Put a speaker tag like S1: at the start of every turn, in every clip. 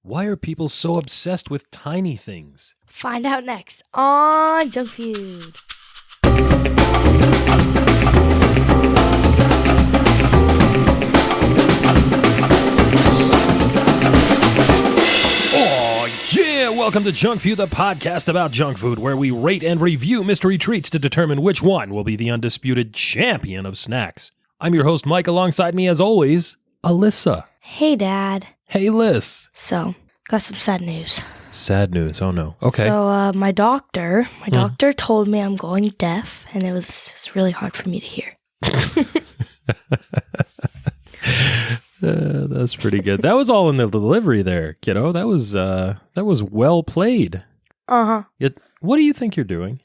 S1: Why are people so obsessed with tiny things?
S2: Find out next on Junk Feud.
S1: Oh, yeah! Welcome to Junk Feud, the podcast about junk food, where we rate and review mystery treats to determine which one will be the undisputed champion of snacks. I'm your host, Mike. Alongside me, as always, Alyssa.
S2: Hey, Dad.
S1: Hey, Liz.
S2: So, got some sad news.
S1: Sad news. Oh, no. Okay.
S2: So, my doctor told me I'm going deaf, and it was really hard for me to hear.
S1: That's pretty good. That was all in the delivery there, kiddo. That was well played.
S2: Uh-huh.
S1: What do you think you're doing?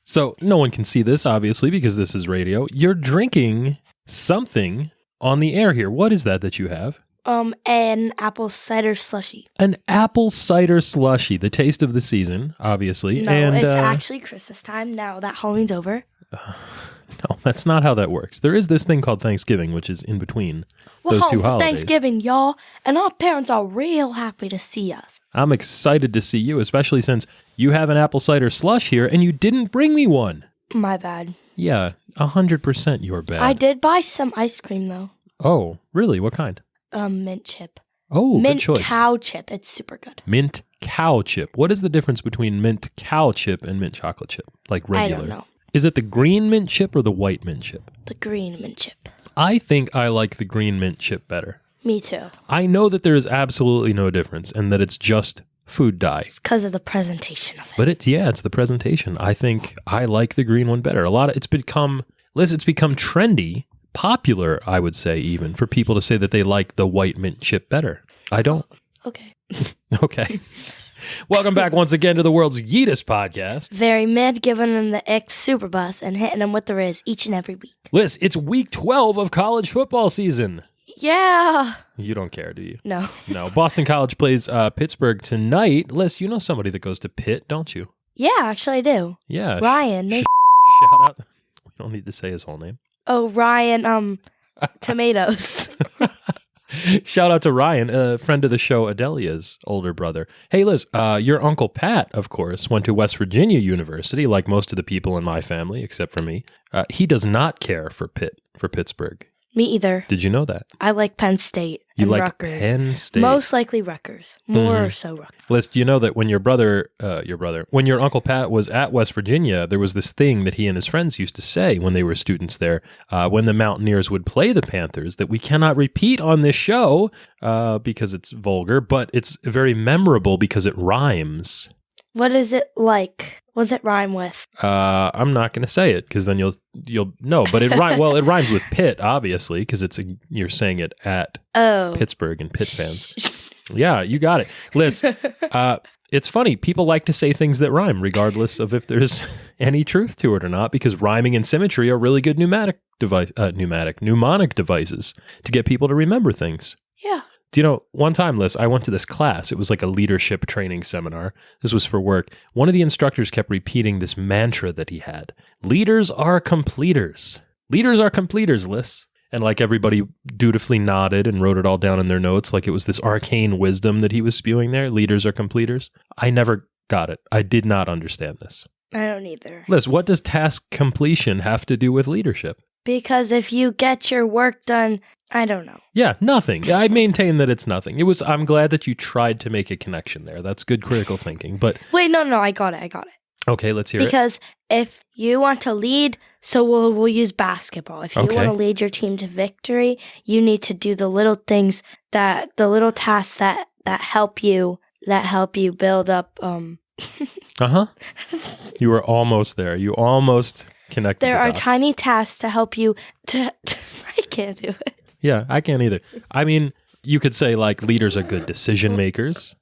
S1: So, no one can see this, obviously, because this is radio. You're drinking something on the air here. What is that you have?
S2: An apple cider slushy.
S1: An apple cider slushy, the taste of the season, obviously.
S2: No,
S1: and,
S2: it's actually Christmas time now that Halloween's over.
S1: No, that's not how that works. There is this thing called Thanksgiving, which is in between those two holidays.
S2: Thanksgiving, y'all, and our parents are real happy to see us.
S1: I'm excited to see you, especially since you have an apple cider slush here, and you didn't bring me one.
S2: My bad.
S1: Yeah, 100% your bad.
S2: I did buy some ice cream, though.
S1: Oh, really? What kind?
S2: Mint chip.
S1: Oh,
S2: mint
S1: good choice.
S2: cow chip. It's super good.
S1: Mint cow chip. What is the difference between mint cow chip and mint chocolate chip? Like regular?
S2: I don't know.
S1: Is it the green mint chip or the white mint chip?
S2: The green mint chip.
S1: I think I like the green mint chip better.
S2: Me too.
S1: I know that there is absolutely no difference and that it's just food dye.
S2: It's because of the presentation of it.
S1: But it's the presentation. I think I like the green one better. It's become trendy, popular, I would say, even for people to say that they like the white mint chip better. I don't.
S2: Okay.
S1: Okay. Welcome back once again to the world's yeetest podcast.
S2: Very mid, giving them the X super bus and hitting them with the Riz each and every week.
S1: Liz, it's week 12 of college football season.
S2: Yeah.
S1: You don't care, do you?
S2: No.
S1: No. Boston College plays Pittsburgh tonight. Liz, you know somebody that goes to Pitt, don't you?
S2: Yeah, actually I do.
S1: Yeah.
S2: Ryan.
S1: Shout out. We don't need to say his whole name.
S2: Oh, Ryan, Tomatoes.
S1: Shout out to Ryan, a friend of the show, Adelia's older brother. Hey, Liz, your Uncle Pat, of course, went to West Virginia University, like most of the people in my family, except for me. He does not care for Pittsburgh.
S2: Me either.
S1: Did you know that?
S2: I like Penn State
S1: and
S2: you like
S1: Rutgers. Penn State.
S2: Most likely Rutgers. More so Rutgers.
S1: Liz, do you know that when when your Uncle Pat was at West Virginia, there was this thing that he and his friends used to say when they were students there, when the Mountaineers would play the Panthers, that we cannot repeat on this show because it's vulgar, but it's very memorable because it rhymes.
S2: What is it like? What does it rhyme with?
S1: I'm not going to say it because then you'll know. But it rhymes with Pitt, obviously, because you're saying it at Pittsburgh and Pitt fans. Yeah, you got it, Liz. It's funny. People like to say things that rhyme, regardless of if there's any truth to it or not, because rhyming and symmetry are really good mnemonic devices to get people to remember things.
S2: Yeah.
S1: Do you know, one time, Liz, I went to this class. It was like a leadership training seminar. This was for work. One of the instructors kept repeating this mantra that he had. Leaders are completers. Leaders are completers, Liz. And like everybody dutifully nodded and wrote it all down in their notes like it was this arcane wisdom that he was spewing there. Leaders are completers. I never got it. I did not understand this.
S2: I don't either.
S1: Liz, what does task completion have to do with leadership?
S2: Because if you get your work done, I don't know.
S1: Yeah, nothing. I maintain that it's nothing. I'm glad that you tried to make a connection there. That's good critical thinking. But
S2: wait, no, I got it.
S1: Okay, let's hear
S2: because if you want to lead, so we'll use basketball. If you want to lead your team to victory, you need to do the little things the little tasks that help you build up.
S1: You were almost there. You almost connected.
S2: There are tiny tasks to help you to I can't do it.
S1: Yeah, I can't either. I mean, you could say like leaders are good decision makers.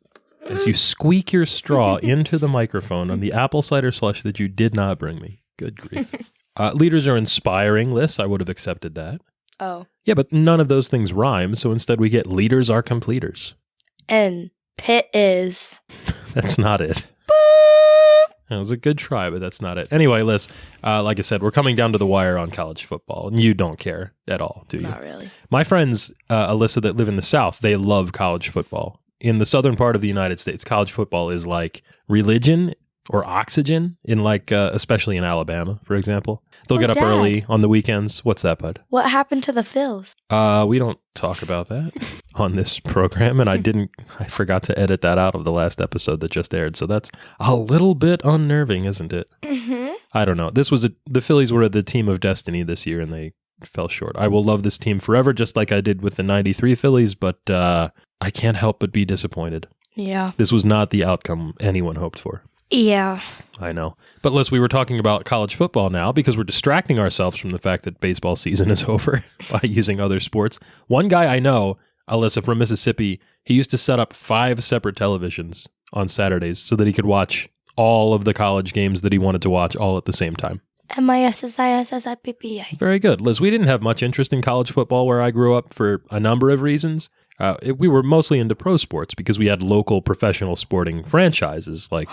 S1: As you squeak your straw into the microphone on the apple cider slush that you did not bring me. Good grief. Leaders are inspiring, Liz. I would have accepted that.
S2: Oh.
S1: Yeah, but none of those things rhyme, so instead we get leaders are completers.
S2: And Pitt is...
S1: That's not it. It was a good try, but that's not it. Anyway, Liz, like I said, we're coming down to the wire on college football, and you don't care at all, do you?
S2: Not really.
S1: My friends, Alyssa, that live in the South, they love college football. In the southern part of the United States, college football is like religion or oxygen, in like, especially in Alabama, for example. They'll get up early on the weekends. What's that, bud?
S2: What happened to the Phils?
S1: We don't talk about that on this program, and I forgot to edit that out of the last episode that just aired, so that's a little bit unnerving, isn't it?
S2: Mm-hmm.
S1: I don't know. The Phillies were the team of destiny this year, and they fell short. I will love this team forever, just like I did with the 93 Phillies, but I can't help but be disappointed.
S2: Yeah.
S1: This was not the outcome anyone hoped for.
S2: Yeah.
S1: I know. But Liz, we were talking about college football now because we're distracting ourselves from the fact that baseball season is over by using other sports. One guy I know, Alyssa, from Mississippi, he used to set up 5 separate televisions on Saturdays so that he could watch all of the college games that he wanted to watch all at the same time.
S2: MISSISSIPPA.
S1: Very good. Liz, we didn't have much interest in college football where I grew up for a number of reasons. We were mostly into pro sports because we had local professional sporting franchises like...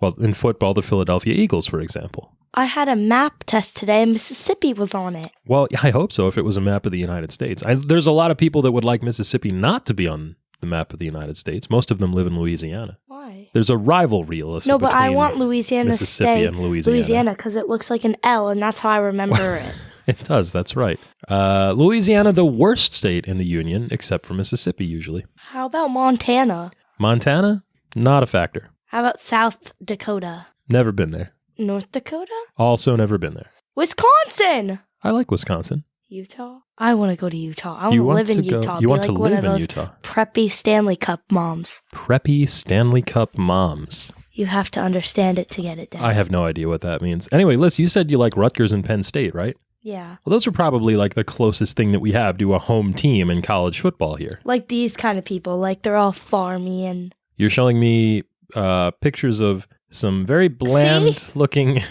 S1: Well, in football, the Philadelphia Eagles, for example.
S2: I had a map test today and Mississippi was on it.
S1: Well, I hope so if it was a map of the United States. There's a lot of people that would like Mississippi not to be on the map of the United States. Most of them live in Louisiana.
S2: Why?
S1: There's a rivalry, Alyssa,
S2: no, but I want Louisiana
S1: Mississippi
S2: to stay
S1: and Louisiana
S2: because it looks like an L and that's how I remember it.
S1: It does, that's right. Louisiana, the worst state in the Union, except for Mississippi usually.
S2: How about Montana?
S1: Montana? Not a factor.
S2: How about South Dakota?
S1: Never been there.
S2: North Dakota?
S1: Also never been there.
S2: Wisconsin!
S1: I like Wisconsin.
S2: Utah? I want to go to Utah. I want to live in Utah.
S1: You want to
S2: one
S1: live
S2: of
S1: in
S2: those
S1: Utah?
S2: Preppy Stanley Cup moms.
S1: Preppy Stanley Cup moms.
S2: You have to understand it to get it down.
S1: I have no idea what that means. Anyway, Liz, you said you like Rutgers and Penn State, right?
S2: Yeah.
S1: Well, those are probably like the closest thing that we have to a home team in college football here.
S2: Like these kind of people. Like they're all farmy and...
S1: You're showing me pictures of some very bland-looking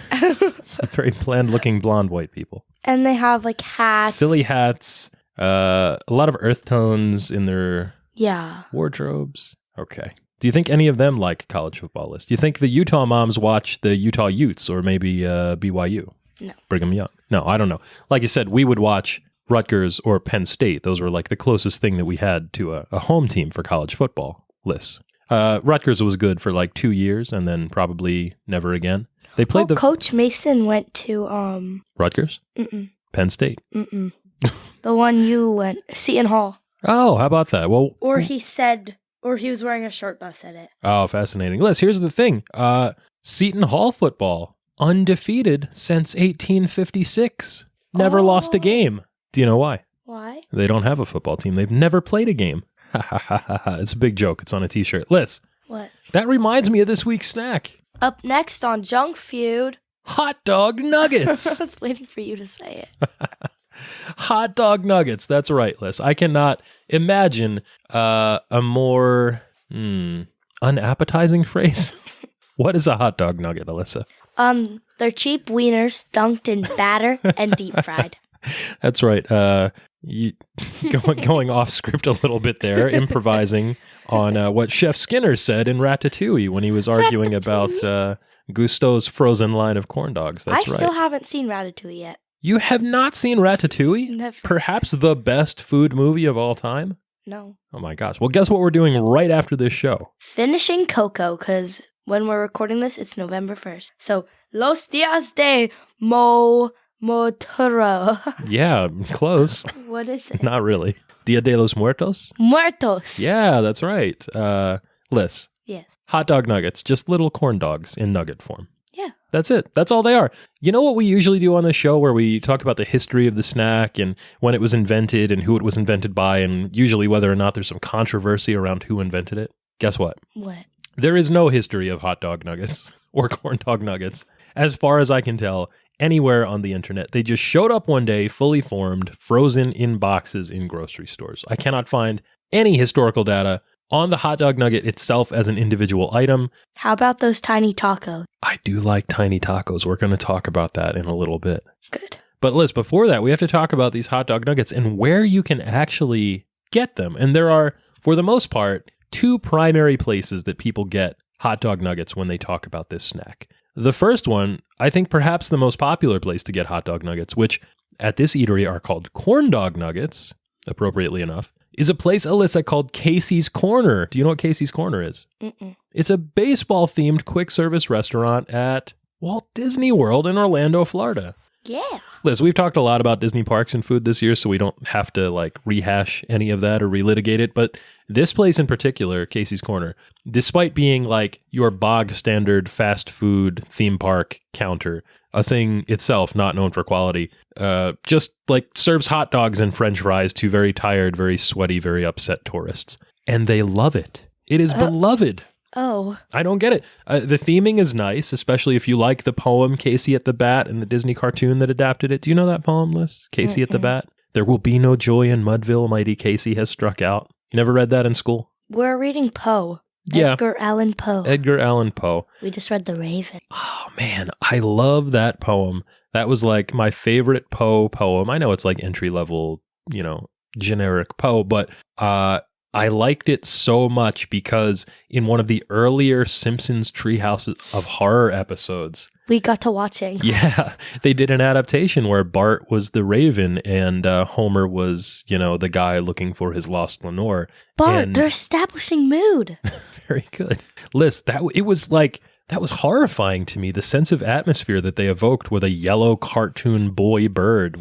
S1: blonde white people.
S2: And they have like hats.
S1: Silly hats. A lot of earth tones in their
S2: Yeah.
S1: wardrobes. Okay. Do you think any of them like college football list? Do you think the Utah moms watch the Utah Utes or maybe BYU?
S2: No.
S1: Brigham Young? No, I don't know. Like you said, we would watch Rutgers or Penn State. Those were like the closest thing that we had to a home team for college football lists. Rutgers was good for like 2 years and then probably never again. They played
S2: Coach Mason went to
S1: Rutgers?
S2: Mm-mm.
S1: Penn State?
S2: Mm-mm. The one you went, Seton Hall.
S1: Oh, how about that? Well,
S2: or he was wearing a shirt that said it.
S1: Oh, fascinating. Liz, here's the thing. Seton Hall football, undefeated since 1856. Never lost a game. Do you know why?
S2: Why?
S1: They don't have a football team. They've never played a game. Ha ha ha ha ha. It's a big joke. It's on a t-shirt. Liz.
S2: What?
S1: That reminds me of this week's snack.
S2: Up next on Junk Feud.
S1: Hot dog nuggets.
S2: I was waiting for you to say it.
S1: Hot dog nuggets. That's right, Liz. I cannot imagine a more unappetizing phrase. What is a hot dog nugget, Alyssa?
S2: They're cheap wieners dunked in batter and deep fried.
S1: That's right. You going off script a little bit there, improvising on what Chef Skinner said in Ratatouille when he was arguing about Gusteau's frozen line of corn dogs. That's right.
S2: I still haven't seen Ratatouille yet.
S1: You have not seen Ratatouille?
S2: Never.
S1: Perhaps the best food movie of all time?
S2: No.
S1: Oh my gosh. Well, guess what we're doing right after this show?
S2: Finishing Coco, because when we're recording this, it's November 1st. So, Los Dias de Motoro.
S1: Yeah, close.
S2: What is it?
S1: Not really. Dia de los Muertos?
S2: Muertos.
S1: Yeah, that's right. Liz.
S2: Yes.
S1: Hot dog nuggets, just little corn dogs in nugget form.
S2: Yeah.
S1: That's it. That's all they are. You know what we usually do on this show where we talk about the history of the snack and when it was invented and who it was invented by and usually whether or not there's some controversy around who invented it? Guess what?
S2: What?
S1: There is no history of hot dog nuggets or corn dog nuggets, as far as I can tell, anywhere on the internet. They just showed up one day, fully formed, frozen in boxes in grocery stores. I cannot find any historical data on the hot dog nugget itself as an individual item.
S2: How about those tiny tacos?
S1: I do like tiny tacos. We're going to talk about that in a little bit.
S2: Good.
S1: But Liz, before that, we have to talk about these hot dog nuggets and where you can actually get them. And there are, for the most part, two primary places that people get hot dog nuggets when they talk about this snack. The first one, I think perhaps the most popular place to get hot dog nuggets, which at this eatery are called corn dog nuggets, appropriately enough, is a place, Alyssa, called Casey's Corner. Do you know what Casey's Corner is?
S2: Mm-mm.
S1: It's a baseball-themed quick service restaurant at Walt Disney World in Orlando, Florida.
S2: Yeah.
S1: Liz, we've talked a lot about Disney parks and food this year, so we don't have to rehash any of that or relitigate it. But this place in particular, Casey's Corner, despite being your bog standard fast food theme park counter, a thing itself not known for quality, just serves hot dogs and French fries to very tired, very sweaty, very upset tourists. And they love it. It is beloved.
S2: Oh.
S1: I don't get it. The theming is nice, especially if you like the poem Casey at the Bat and the Disney cartoon that adapted it. Do you know that poem, Liz? Casey at the Bat? There will be no joy in Mudville, mighty Casey has struck out. You never read that in school?
S2: We're reading Poe.
S1: Yeah.
S2: Edgar Allan Poe.
S1: Edgar Allan Poe.
S2: We just read The Raven.
S1: Oh, man. I love that poem. That was my favorite Poe poem. I know it's entry level, generic Poe, but I liked it so much because in one of the earlier Simpsons Treehouse of Horror episodes,
S2: we got to watch it.
S1: Yeah, they did an adaptation where Bart was the Raven and Homer was, the guy looking for his lost Lenore.
S2: Bart, they're establishing mood.
S1: Very good. Liz, that was horrifying to me. The sense of atmosphere that they evoked with a yellow cartoon boy bird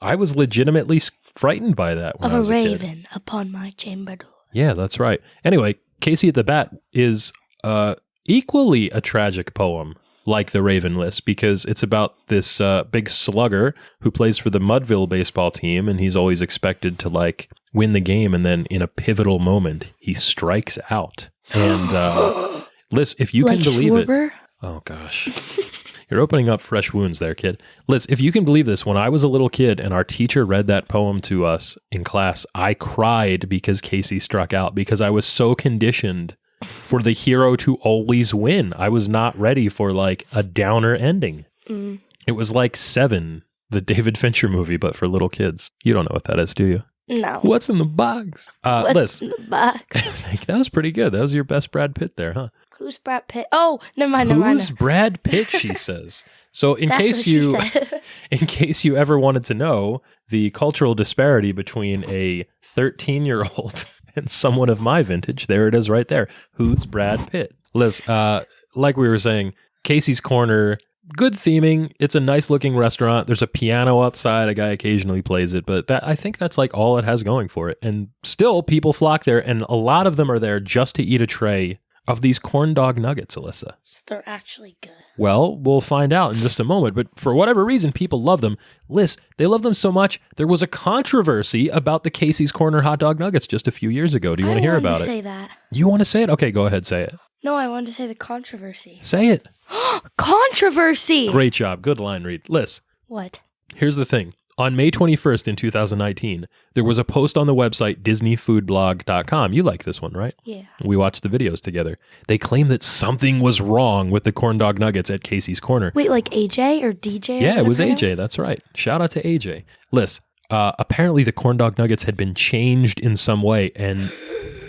S1: I was legitimately frightened by that when I was a kid.
S2: Of a raven upon my chamber door.
S1: Yeah, that's right. Anyway, Casey at the Bat is equally a tragic poem like The Raven List because it's about this big slugger who plays for the Mudville baseball team and he's always expected to win the game and then in a pivotal moment he strikes out. And Liz, if you can believe
S2: Schwarber?
S1: it. Oh gosh. You're opening up fresh wounds there, kid. Liz, if you can believe this, when I was a little kid and our teacher read that poem to us in class, I cried because Casey struck out because I was so conditioned for the hero to always win. I was not ready for a downer ending. Mm. It was like Seven, the David Fincher movie, but for little kids. You don't know what that is, do you?
S2: No.
S1: What's in the box?
S2: What's
S1: Liz.
S2: in the box?
S1: That was pretty good. That was your best Brad Pitt there, huh?
S2: Who's Brad Pitt? Oh, never mind.
S1: Who's Brad Pitt, she says. So in case you ever wanted to know the cultural disparity between a 13-year-old and someone of my vintage, there it is right there. Who's Brad Pitt? Liz, like we were saying, Casey's Corner, good theming. It's a nice looking restaurant. There's a piano outside. A guy occasionally plays it, but I think that's all it has going for it. And still people flock there and a lot of them are there just to eat a tray of these corn dog nuggets, Alyssa.
S2: So they're actually good.
S1: Well, we'll find out in just a moment, but for whatever reason, people love them. Liz, they love them so much, there was a controversy about the Casey's Corner hot dog nuggets just a few years ago. Do you want to hear about it?
S2: I want to say that.
S1: You want to say it? Okay, go ahead, say it.
S2: No, I wanted to say the controversy.
S1: Say it.
S2: Controversy!
S1: Great job. Good line read. Liz.
S2: What?
S1: Here's the thing. On May 21st in 2019, there was a post on the website DisneyFoodBlog.com. You like this one, right?
S2: Yeah.
S1: We watched the videos together. They claim that something was wrong with the corn dog nuggets at Casey's Corner.
S2: Wait, AJ or DJ?
S1: Yeah, it was AJ. That's right. Shout out to AJ. Liz, apparently the corn dog nuggets had been changed in some way. And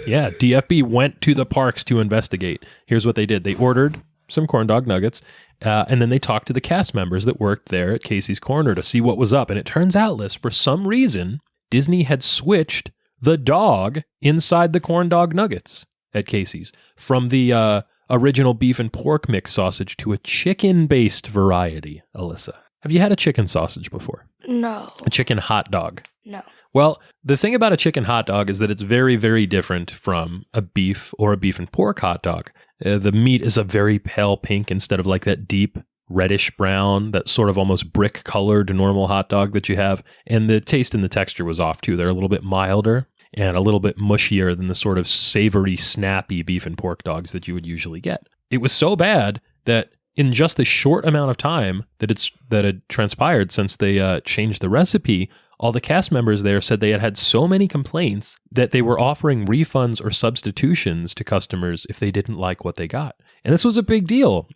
S1: yeah, DFB went to the parks to investigate. Here's what they did. They ordered some corn dog nuggets. And then they talked to the cast members that worked there at Casey's Corner to see what was up. And it turns out, Liz, for some reason, Disney had switched the dog inside the corn dog nuggets at Casey's from the original beef and pork mix sausage to a chicken-based variety, Alyssa. Have you had a chicken sausage before?
S2: No.
S1: A chicken hot dog?
S2: No.
S1: Well, the thing about a chicken hot dog is that it's very, very different from a beef or a beef and pork hot dog. The meat is a very pale pink instead of that deep reddish brown, that sort of almost brick colored normal hot dog that you have. And the taste and the texture was off too. They're a little bit milder and a little bit mushier than the sort of savory, snappy beef and pork dogs that you would usually get. It was so bad that in just the short amount of time that had transpired since they changed the recipe, all the cast members there said they had so many complaints that they were offering refunds or substitutions to customers if they didn't like what they got. And this was a big deal,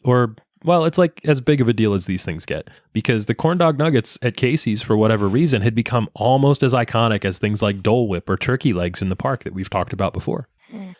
S1: well, it's as big of a deal as these things get, because the corn dog nuggets at Casey's, for whatever reason, had become almost as iconic as things like Dole Whip or turkey legs in the park that we've talked about before.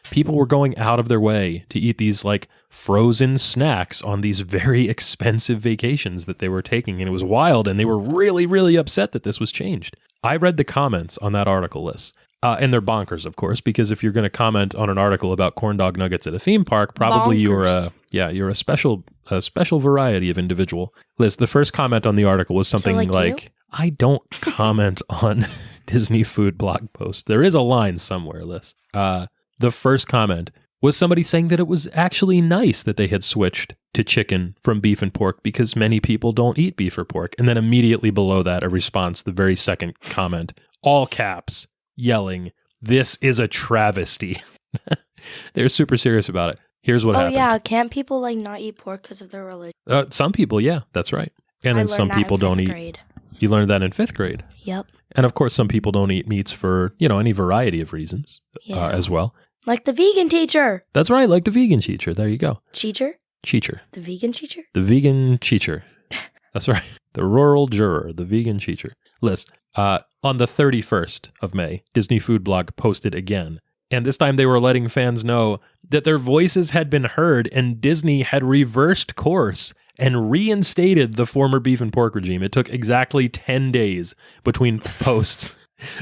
S1: People were going out of their way to eat these like frozen snacks on these very expensive vacations that they were taking. And it was wild. And they were really, really upset that this was changed. I read the comments on that article list. And they're bonkers, of course, because if you're going to comment on an article about corn dog nuggets at a theme park, probably
S2: Bonkers.
S1: you're a special variety of individual. Liz, the first comment on the article was something
S2: So like
S1: I don't comment on Disney food blog posts. There is a line somewhere, Liz. The first comment was somebody saying that it was actually nice that they had switched to chicken from beef and pork because many people don't eat beef or pork. And then immediately below that, a response, the very second comment, all caps, yelling, "This is a travesty." They're super serious about it. Here's what happened.
S2: Oh yeah, can't people like not eat pork because of their religion?
S1: Some people, yeah, that's right. And then some people don't eat.
S2: Grade.
S1: You learned that in 5th grade.
S2: Yep.
S1: And of course, some people don't eat meats for, any variety of reasons as well.
S2: Like the vegan teacher.
S1: That's right, like the vegan teacher. There you go.
S2: Teacher?
S1: Teacher.
S2: The vegan teacher?
S1: The vegan teacher. That's right. The rural juror, the vegan teacher. Liz, on the 31st of May, Disney Food Blog posted again. And this time they were letting fans know that their voices had been heard and Disney had reversed course and reinstated the former beef and pork regime. It took exactly 10 days between posts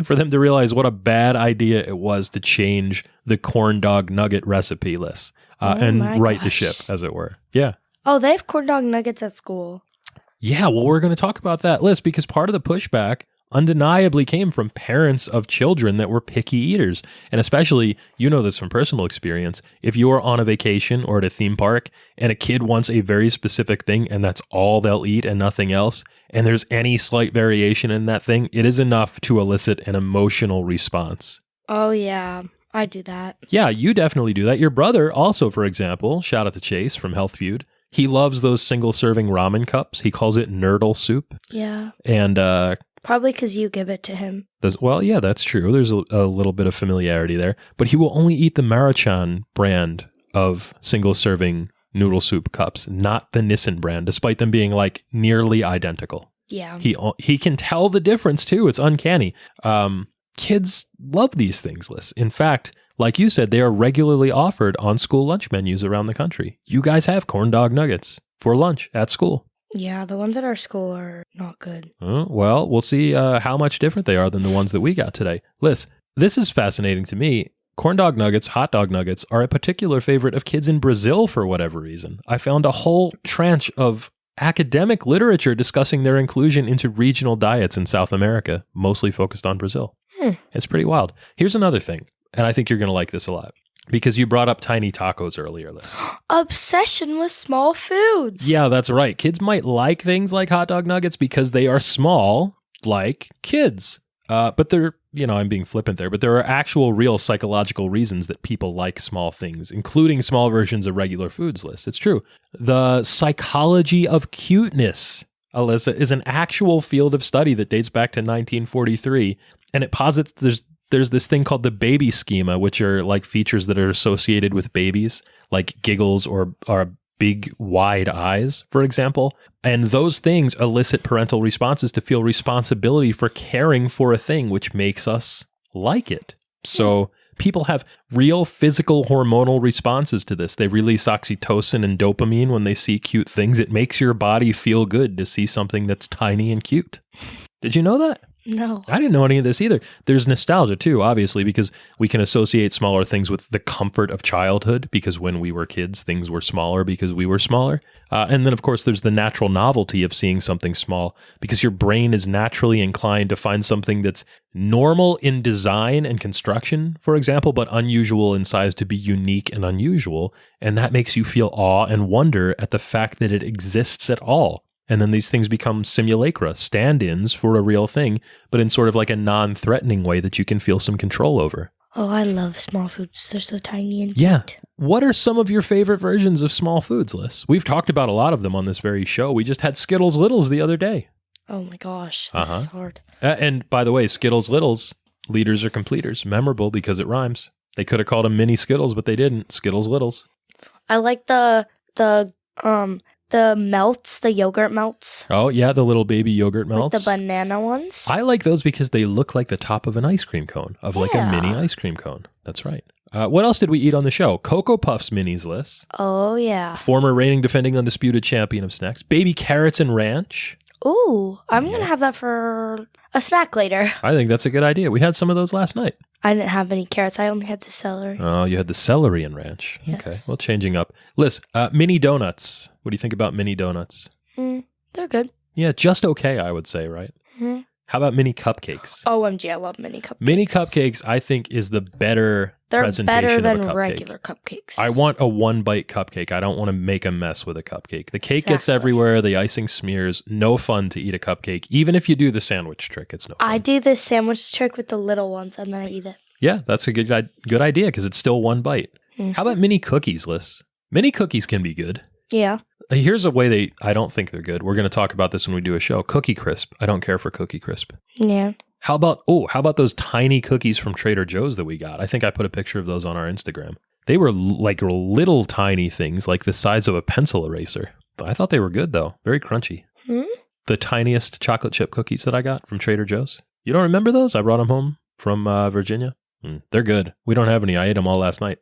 S1: for them to realize what a bad idea it was to change the corn dog nugget recipe list and right the ship, as it were. Yeah.
S2: Oh, they have corn dog nuggets at school.
S1: Yeah, well, we're going to talk about that list because part of the pushback undeniably came from parents of children that were picky eaters. And especially, you know this from personal experience, if you're on a vacation or at a theme park and a kid wants a very specific thing and that's all they'll eat and nothing else, and there's any slight variation in that thing, it is enough to elicit an emotional response.
S2: Oh yeah, I do that.
S1: Yeah, you definitely do that. Your brother also, for example, shout out to Chase from Health Feud, he loves those single-serving ramen cups. He calls it nurdle soup.
S2: Yeah.
S1: And
S2: probably because you give it to him.
S1: Well, yeah, that's true. There's a little bit of familiarity there. But he will only eat the Maruchan brand of single-serving noodle soup cups, not the Nissin brand, despite them being like nearly identical.
S2: Yeah.
S1: He can tell the difference too. It's uncanny. Kids love these things, Liz. In fact, like you said, they are regularly offered on school lunch menus around the country. You guys have corn dog nuggets for lunch at school.
S2: Yeah, the ones at our school are not good.
S1: Well, we'll see how much different they are than the ones that we got today. Liz, this is fascinating to me. Corn dog nuggets, hot dog nuggets are a particular favorite of kids in Brazil for whatever reason. I found a whole tranche of academic literature discussing their inclusion into regional diets in South America, mostly focused on Brazil. It's pretty wild. Here's another thing, and I think you're going to like this a lot. Because you brought up tiny tacos earlier, Liz.
S2: Obsession with small foods.
S1: Yeah, that's right. Kids might like things like hot dog nuggets because they are small, like kids. But they're, I'm being flippant there, but there are actual real psychological reasons that people like small things, including small versions of regular foods, Liz. It's true. The psychology of cuteness, Alyssa, is an actual field of study that dates back to 1943, and it posits there's this thing called the baby schema, which are like features that are associated with babies, like giggles or big wide eyes, for example. And those things elicit parental responses to feel responsibility for caring for a thing, which makes us like it. So people have real physical hormonal responses to this. They release oxytocin and dopamine when they see cute things. It makes your body feel good to see something that's tiny and cute. Did you know that?
S2: No.
S1: I didn't know any of this either. There's nostalgia too, obviously, because we can associate smaller things with the comfort of childhood, because when we were kids, things were smaller because we were smaller. And then, of course, there's the natural novelty of seeing something small, because your brain is naturally inclined to find something that's normal in design and construction, for example, but unusual in size to be unique and unusual. And that makes you feel awe and wonder at the fact that it exists at all. And then these things become simulacra, stand-ins for a real thing, but in sort of like a non-threatening way that you can feel some control over.
S2: Oh, I love small foods. They're so tiny and
S1: yeah.
S2: cute.
S1: What are some of your favorite versions of small foods, Liz? We've talked about a lot of them on this very show. We just had Skittles Littles the other day.
S2: Oh my gosh, this is hard.
S1: And by the way, Skittles Littles, leaders or completers, memorable because it rhymes. They could have called them mini Skittles, but they didn't. Skittles Littles.
S2: I like the melts, the yogurt melts.
S1: Oh, yeah, the little baby yogurt melts.
S2: Like the banana ones.
S1: I like those because they look like the top of an ice cream cone, of like a mini ice cream cone. That's right. What else did we eat on the show? Cocoa Puffs minis, Liz.
S2: Oh, yeah.
S1: Former reigning defending undisputed champion of snacks. Baby carrots and ranch.
S2: Ooh, I'm going to have that for a snack later.
S1: I think that's a good idea. We had some of those last night.
S2: I didn't have any carrots. I only had the celery.
S1: Oh, you had the celery and ranch.
S2: Yes.
S1: Okay, well, changing up. Liz, mini donuts. What do you think about mini donuts?
S2: They're good.
S1: Yeah, just okay, I would say, right?
S2: Mm-hmm.
S1: How about mini cupcakes?
S2: OMG, I love mini cupcakes.
S1: Mini cupcakes, I think, is the better presentation
S2: better than
S1: of a cupcake.
S2: Regular cupcakes.
S1: I want a one-bite cupcake. I don't want to make a mess with a cupcake. The cake gets everywhere. The icing smears. No fun to eat a cupcake. Even if you do the sandwich trick, it's no fun.
S2: I do the sandwich trick with the little ones, and then I eat it.
S1: Yeah, that's a good idea because it's still one bite. Mm-hmm. How about mini cookies, Liz? Mini cookies can be good.
S2: Yeah.
S1: Here's a way I don't think they're good. We're going to talk about this when we do a show. Cookie Crisp. I don't care for Cookie Crisp.
S2: Yeah.
S1: How about those tiny cookies from Trader Joe's that we got? I think I put a picture of those on our Instagram. They were like little tiny things, like the size of a pencil eraser. I thought they were good, though. Very crunchy. The tiniest chocolate chip cookies that I got from Trader Joe's. You don't remember those? I brought them home from Virginia. They're good. We don't have any. I ate them all last night.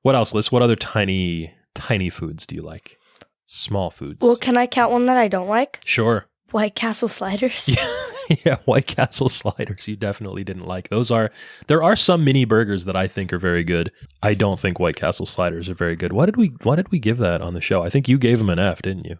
S1: What else, Liz? What other tiny foods do you like? Small foods.
S2: Well, can I count one that I don't like?
S1: Sure.
S2: White Castle sliders.
S1: Yeah, White Castle sliders. You definitely didn't like. There are some mini burgers that I think are very good. I don't think White Castle sliders are very good. What did we give that on the show? I think you gave them an F, didn't you?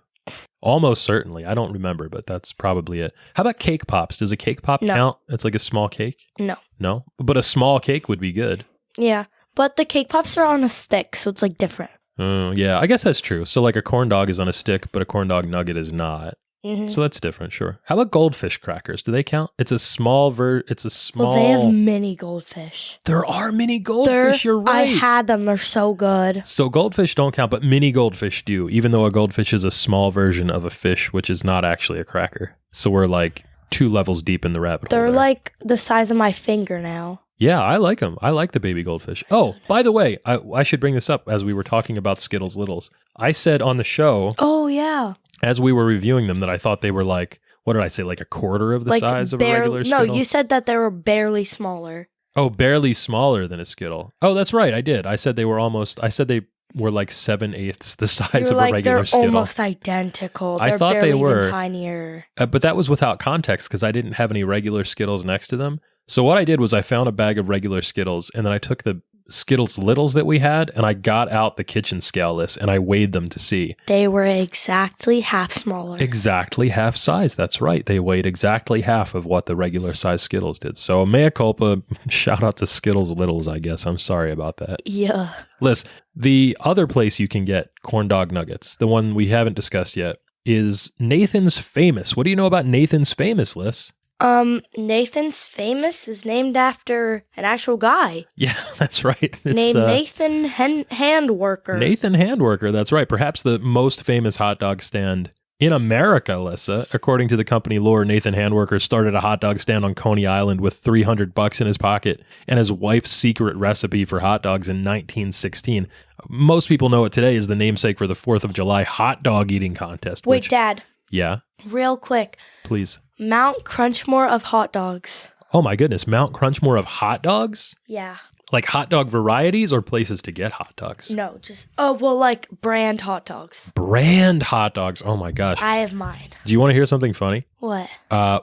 S1: Almost certainly. I don't remember, but that's probably it. How about cake pops? Does a cake pop count? It's like a small cake?
S2: No.
S1: No? But a small cake would be good.
S2: Yeah, but the cake pops are on a stick, so it's like different.
S1: Yeah, I guess that's true. So like a corn dog is on a stick, but a corn dog nugget is not. Mm-hmm. So that's different, sure. How about goldfish crackers? Do they count? It's a small Well,
S2: they have mini goldfish.
S1: There are mini goldfish, you're right.
S2: I had them. They're so good.
S1: So goldfish don't count, but mini goldfish do, even though a goldfish is a small version of a fish, which is not actually a cracker. So we're like 2 levels deep in the rabbit hole.
S2: They're like the size of my finger now.
S1: Yeah, I like them. I like the baby goldfish. Oh, by the way, I should bring this up as we were talking about Skittles Littles. I said on the show...
S2: Oh, yeah.
S1: As we were reviewing them, that I thought they were like, what did I say, like a quarter of the size of a regular Skittle?
S2: No, you said that they were barely smaller.
S1: Oh, barely smaller than a Skittle. Oh, that's right, I did. I said they were like 7/8 the size of a regular Skittle.
S2: They're almost identical.
S1: I thought they were
S2: even tinier.
S1: But that was without context because I didn't have any regular Skittles next to them. So what I did was I found a bag of regular Skittles and then I took the Skittles Littles that we had and I got out the kitchen scale list and I weighed them to see.
S2: They were exactly half smaller.
S1: Exactly half size. That's right. They weighed exactly half of what the regular size Skittles did. So mea culpa, shout out to Skittles Littles, I guess. I'm sorry about that.
S2: Yeah.
S1: Liz, the other place you can get corn dog nuggets, the one we haven't discussed yet, is Nathan's Famous. What do you know about Nathan's Famous, Liz?
S2: Nathan's Famous is named after an actual guy.
S1: Yeah, that's right. It's,
S2: named Nathan Handworker.
S1: Nathan Handworker, that's right. Perhaps the most famous hot dog stand in America, Lissa. According to the company lore, Nathan Handworker started a hot dog stand on Coney Island with $300 in his pocket and his wife's secret recipe for hot dogs in 1916. Most people know it today as the namesake for the 4th of July hot dog eating contest.
S2: Wait, Dad.
S1: Yeah?
S2: Real quick.
S1: Please.
S2: Mount Crunchmore of hot dogs.
S1: Oh my goodness, Mount Crunchmore of hot dogs?
S2: Yeah.
S1: Like hot dog varieties or places to get hot dogs?
S2: No, like brand hot dogs.
S1: Brand hot dogs. Oh my gosh.
S2: I have mine.
S1: Do you want to hear something funny?
S2: What?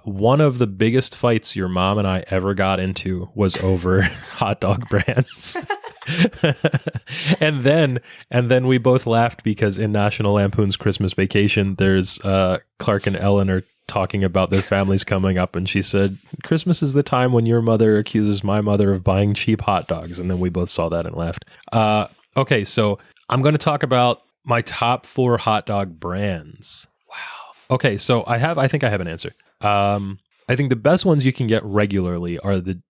S1: One of the biggest fights your mom and I ever got into was over hot dog brands. and then we both laughed because in National Lampoon's Christmas Vacation, there's Clark and Ellen are talking about their families coming up, and she said, Christmas is the time when your mother accuses my mother of buying cheap hot dogs. And then we both saw that and laughed. Okay, so I'm going to talk about my top 4 hot dog brands. Wow. Okay, so I think I have an answer. I think the best ones you can get regularly are the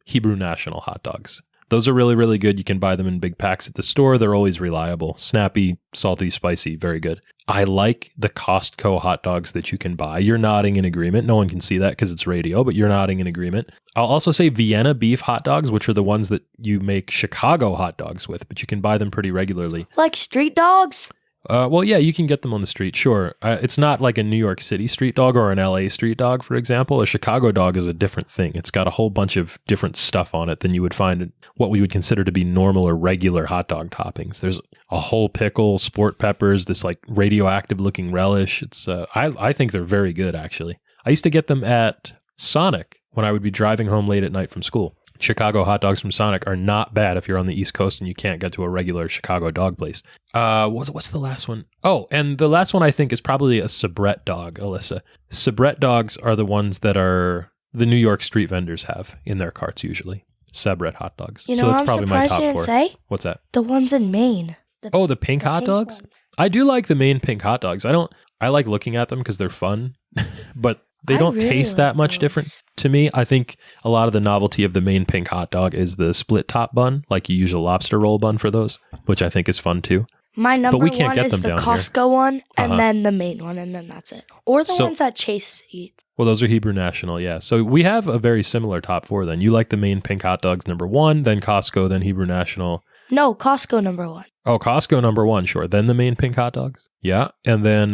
S1: Hebrew National hot dogs. Those are really, really good. You can buy them in big packs at the store. They're always reliable. Snappy, salty, spicy, very good. I like the Costco hot dogs that you can buy. You're nodding in agreement. No one can see that because it's radio, but you're nodding in agreement. I'll also say Vienna beef hot dogs, which are the ones that you make Chicago hot dogs with, but you can buy them pretty regularly.
S2: Like street dogs?
S1: Well, yeah, you can get them on the street, sure. It's not like a New York City street dog or an LA street dog, for example. A Chicago dog is a different thing. It's got a whole bunch of different stuff on it than you would find in what we would consider to be normal or regular hot dog toppings. There's a whole pickle, sport peppers, this like radioactive looking relish. It's I think they're very good, actually. I used to get them at Sonic when I would be driving home late at night from school. Chicago hot dogs from Sonic are not bad if you're on the East Coast and you can't get to a regular Chicago dog place. What's the last one? Oh, and the last one I think is probably a Sabrett dog, Alyssa. Sabrett dogs are the ones that are the New York street vendors have in their carts usually. Sabrett hot dogs.
S2: You know,
S1: so that's
S2: I'm
S1: probably my
S2: surprised
S1: top
S2: you didn't
S1: four.
S2: say
S1: What's that?
S2: the ones in Maine.
S1: The pink hot dogs?
S2: Ones.
S1: I do like the Maine pink hot dogs. I like looking at them because they're fun, but they don't
S2: really
S1: taste that
S2: like
S1: much
S2: those.
S1: different to me. I think a lot of the novelty of the Maine pink hot dog is the split top bun, like you use a lobster roll bun for those, which I think is fun too.
S2: My number
S1: we can't
S2: one
S1: get
S2: is
S1: them
S2: the
S1: down here.
S2: Costco one, and
S1: Uh-huh.
S2: then the Maine one, and then that's it. Or the
S1: So-
S2: ones that Chase eats.
S1: Well, those are Hebrew National, yeah. So we have a very similar top four then. You like the Maine pink hot dogs number one, then Costco, then Hebrew National.
S2: No, Costco number one.
S1: Oh, Costco number one, sure. Then the Maine pink hot dogs. Yeah. And then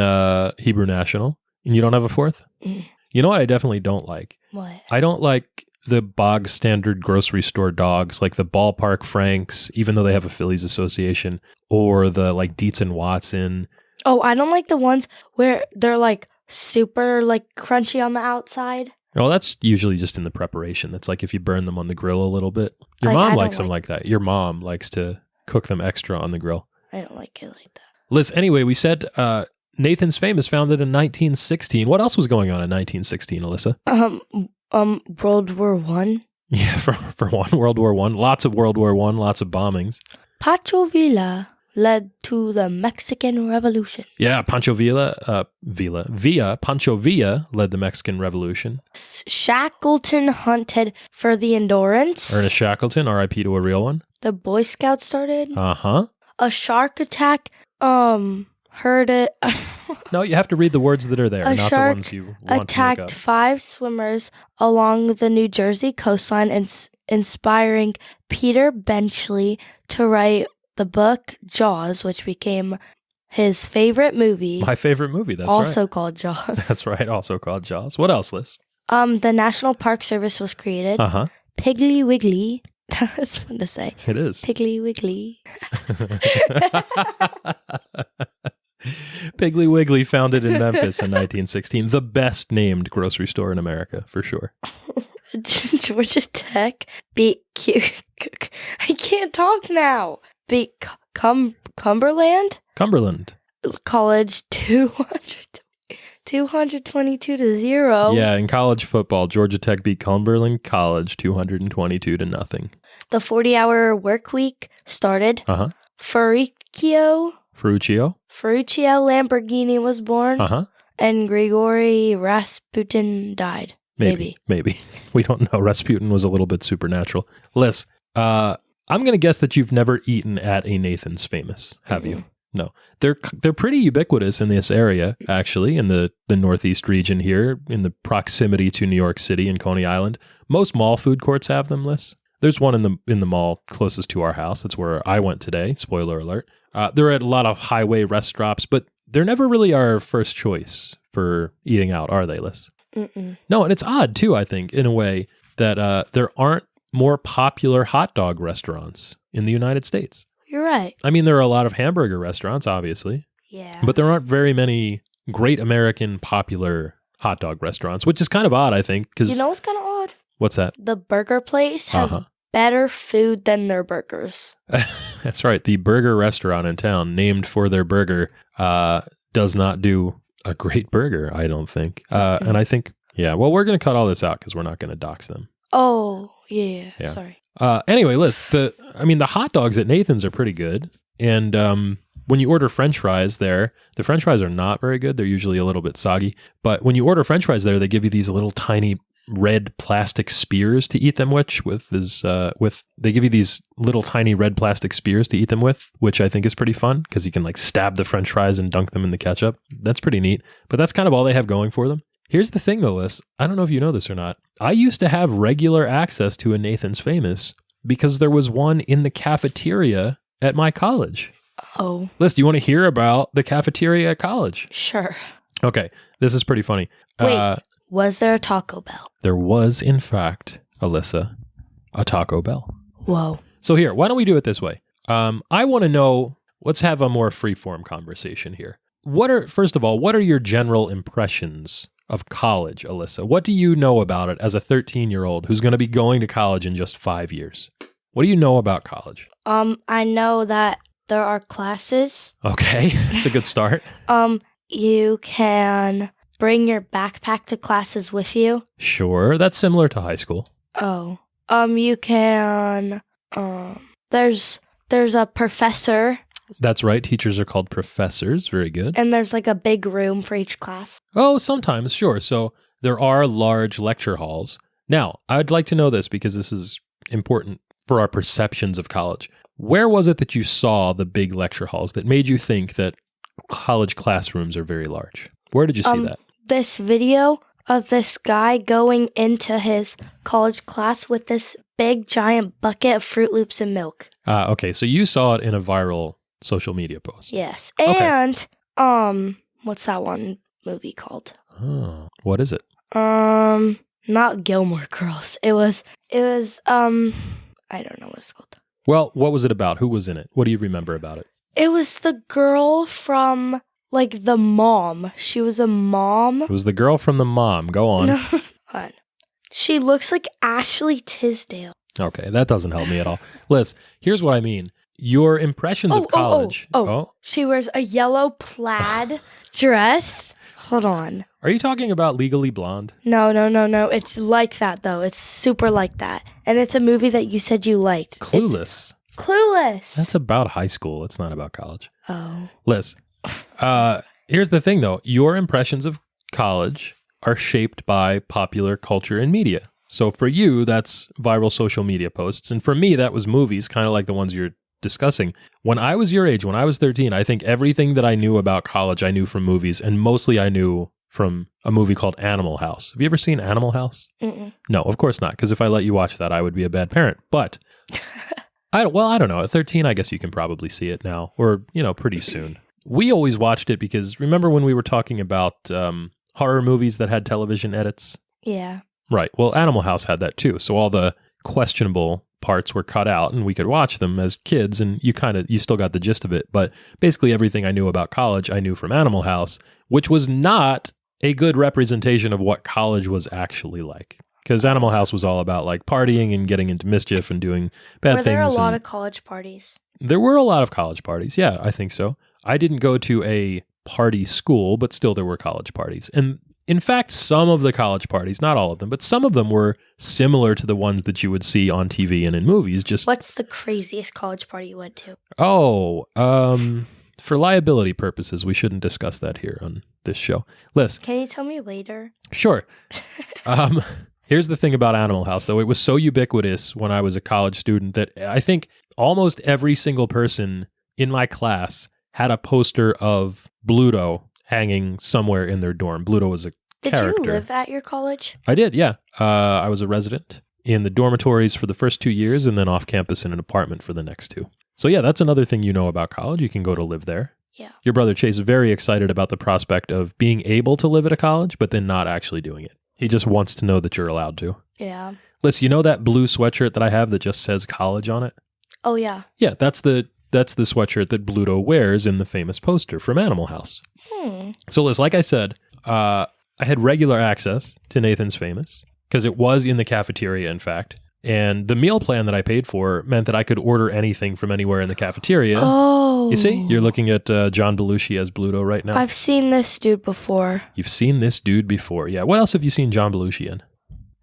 S1: Hebrew National. And you don't have a fourth?
S2: Mm.
S1: You know what I definitely don't like?
S2: What?
S1: I don't like the bog standard grocery store dogs, like the Ballpark Franks, even though they have a Phillies association, or the like Dietz and Watson.
S2: Oh, I don't like the ones where they're like super like crunchy on the outside.
S1: Well, that's usually just in the preparation. That's like if you burn them on the grill a little bit. Your
S2: I
S1: mom
S2: don't
S1: likes them
S2: like-
S1: like that. Your mom likes to cook them extra on the grill.
S2: I don't like it like that.
S1: Liz, anyway, we said Nathan's Famous founded in 1916. What else was going on in 1916, Alyssa?
S2: World War One.
S1: Yeah, for one, World War One. Lots of World War One, lots of bombings.
S2: Pancho Villa led to the Mexican Revolution.
S1: Yeah, Pancho Villa Pancho Villa led the Mexican Revolution.
S2: Shackleton hunted for the Endurance.
S1: Ernest Shackleton, R.I.P. to a real one.
S2: The Boy Scouts started.
S1: Uh-huh.
S2: A shark attack. Heard it.
S1: No, you have to read the words that are there,
S2: A
S1: not the
S2: shark
S1: ones you want to look
S2: attacked
S1: up.
S2: 5 swimmers along the New Jersey coastline, inspiring Peter Benchley to write the book Jaws, which became his favorite movie.
S1: My favorite movie, that's
S2: also
S1: right.
S2: called Jaws.
S1: That's right, also called Jaws. What else, Liz?
S2: The National Park Service was created.
S1: Uh-huh.
S2: Piggly Wiggly. That's fun to say.
S1: It is.
S2: Piggly Wiggly.
S1: Piggly Wiggly founded in Memphis in 1916. The best named grocery store in America, for sure.
S2: Georgia Tech beat I can't talk now. Beat Cumberland
S1: Cumberland.
S2: College 222-0.
S1: Yeah, in college football, Georgia Tech beat Cumberland College 222-0.
S2: The 40-hour work week started.
S1: Uh-huh.
S2: Ferruccio Lamborghini was born.
S1: Uh-huh.
S2: And Grigory Rasputin died.
S1: Maybe. We don't know. Rasputin was a little bit supernatural. Liz, I'm going to guess that you've never eaten at a Nathan's Famous, have you? No. They're pretty ubiquitous in this area, actually, in the Northeast region here, in the proximity to New York City and Coney Island. Most mall food courts have them, Liz. There's one in the mall closest to our house. That's where I went today. Spoiler alert. There are a lot of highway restaurants, but they're never really our first choice for eating out, are they, Liz?
S2: Mm-mm.
S1: No, and it's odd, too, I think, in a way, that there aren't more popular hot dog restaurants in the United States.
S2: You're right.
S1: I mean, there are a lot of hamburger restaurants, obviously,
S2: Yeah.
S1: but there aren't very many great American popular hot dog restaurants, which is kind of odd, I think, because...
S2: You know what's kind of odd?
S1: What's that?
S2: The burger place has better food than their burgers.
S1: That's right. The burger restaurant in town, named for their burger, does not do a great burger, I don't think. And I think, well, we're going to cut all this out because we're not going to dox them.
S2: Oh, yeah. Sorry.
S1: Anyway, Liz, the hot dogs at Nathan's are pretty good. And when you order French fries there, the French fries are not very good. They're usually a little bit soggy. But when you order French fries there, they give you these little tiny red plastic spears to eat them with. They give you these little tiny red plastic spears to eat them with, which I think is pretty fun because you can like stab the French fries and dunk them in the ketchup. That's pretty neat. But that's kind of all they have going for them. Here's the thing though, Liz. I don't know if you know this or not. I used to have regular access to a Nathan's Famous because there was one in the cafeteria at my college.
S2: Oh.
S1: Liz, do you want to hear about the cafeteria at college?
S2: Sure.
S1: Okay, this is pretty funny.
S2: Wait, was there a Taco Bell?
S1: There was, in fact, Alyssa, a Taco Bell.
S2: Whoa.
S1: So here, why don't we do it this way? I want to know, let's have a more free-form conversation here. First of all, what are your general impressions of college, Alyssa? What do you know about it as a 13-year-old who's going to be going to college in just 5 years? What do you know about college?
S2: I know that there are classes.
S1: Okay, that's a good start.
S2: You can bring your backpack to classes with you.
S1: Sure, that's similar to high school.
S2: Oh. You can, there's a professor.
S1: That's right, teachers are called professors, very good.
S2: And there's like a big room for each class.
S1: Oh, sometimes, sure. So there are large lecture halls. Now, I'd like to know this because this is important for our perceptions of college. Where was it that you saw the big lecture halls that made you think that college classrooms are very large? Where did you see that?
S2: This video of this guy going into his college class with this big giant bucket of Fruit Loops and milk.
S1: Okay, so you saw it in a viral social media post.
S2: Yes.
S1: Okay.
S2: And what's that one movie called?
S1: Oh, what is it?
S2: Not Gilmore Girls. It was I don't know what it's called.
S1: Well, what was it about? Who was in it? What do you remember about it?
S2: It was the girl from, like, the mom. She was a mom.
S1: It was the girl from the mom. Go on.
S2: No, hold on. She looks like Ashley Tisdale.
S1: Okay, that doesn't help me at all. Liz, here's what I mean. Your impressions of college.
S2: She wears a yellow plaid dress. Hold on.
S1: Are you talking about Legally Blonde?
S2: No. It's like that, though. It's super like that. And it's a movie that you said you liked.
S1: Clueless.
S2: Clueless.
S1: That's about high school. It's not about college.
S2: Oh.
S1: Liz, here's the thing, though. Your impressions of college are shaped by popular culture and media. So for you, that's viral social media posts. And for me, that was movies, kind of like the ones you're discussing. When I was your age, when I was 13, I think everything that I knew about college, I knew from movies. And mostly I knew from a movie called Animal House. Have you ever seen Animal House?
S2: Mm-mm.
S1: No, of course not. Because if I let you watch that, I would be a bad parent. But I don't know. At 13, I guess you can probably see it now, or, pretty soon. We always watched it because remember when we were talking about horror movies that had television edits?
S2: Yeah.
S1: Right. Well, Animal House had that too. So all the questionable parts were cut out and we could watch them as kids and you still got the gist of it. But basically everything I knew about college, I knew from Animal House, which was not a good representation of what college was actually like. Because Animal House was all about like partying and getting into mischief and doing bad things.
S2: Were there a lot of college parties?
S1: There were a lot of college parties. Yeah, I think so. I didn't go to a party school, but still there were college parties. And in fact, some of the college parties, not all of them, but some of them were similar to the ones that you would see on TV and in movies.
S2: What's the craziest college party you went to?
S1: Oh, for liability purposes, we shouldn't discuss that here on this show. Liz.
S2: Can you tell me later?
S1: Sure. Here's the thing about Animal House, though. It was so ubiquitous when I was a college student that I think almost every single person in my class had a poster of Bluto hanging somewhere in their dorm. Bluto was a character.
S2: Did you live at your college?
S1: I did, yeah. I was a resident in the dormitories for the first 2 years and then off campus in an apartment for the next 2. So yeah, that's another thing you know about college. You can go to live there.
S2: Yeah.
S1: Your brother Chase is very excited about the prospect of being able to live at a college, but then not actually doing it. He just wants to know that you're allowed to.
S2: Yeah.
S1: Liz, you know that blue sweatshirt that I have that just says college on it?
S2: Oh, yeah.
S1: Yeah, that's the sweatshirt that Bluto wears in the famous poster from Animal House. So Liz, like I said, I had regular access to Nathan's Famous because it was in the cafeteria, in fact. And the meal plan that I paid for meant that I could order anything from anywhere in the cafeteria.
S2: Oh.
S1: You see? You're looking at John Belushi as Bluto right now.
S2: I've seen this dude before.
S1: You've seen this dude before. Yeah. What else have you seen John Belushi in?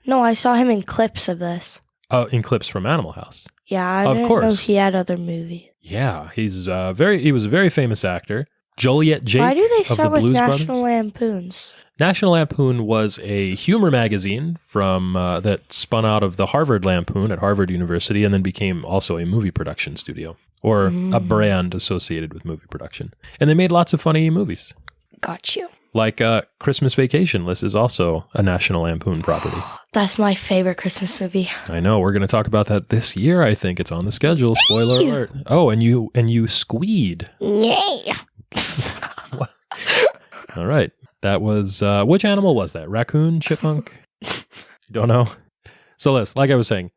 S2: No, I saw him in clips of this.
S1: In clips from Animal House.
S2: Yeah, I didn't know he had other movies.
S1: Yeah, he was a very famous actor. Joliet Jake.
S2: Why do they
S1: of
S2: start
S1: the
S2: with
S1: Blues
S2: National
S1: Brothers.
S2: Lampoons?
S1: National Lampoon was a humor magazine from that spun out of the Harvard Lampoon at Harvard University and then became also a movie production studio or a brand associated with movie production. And they made lots of funny movies.
S2: Got you.
S1: Like Christmas Vacation List is also a National Lampoon property.
S2: That's my favorite Christmas movie.
S1: I know. We're going to talk about that this year. I think it's on the schedule. Spoiler alert. Oh, and you squeed.
S2: Yeah.
S1: All right. That was which animal was that? Raccoon, chipmunk? You don't know. So, Liz, like I was saying,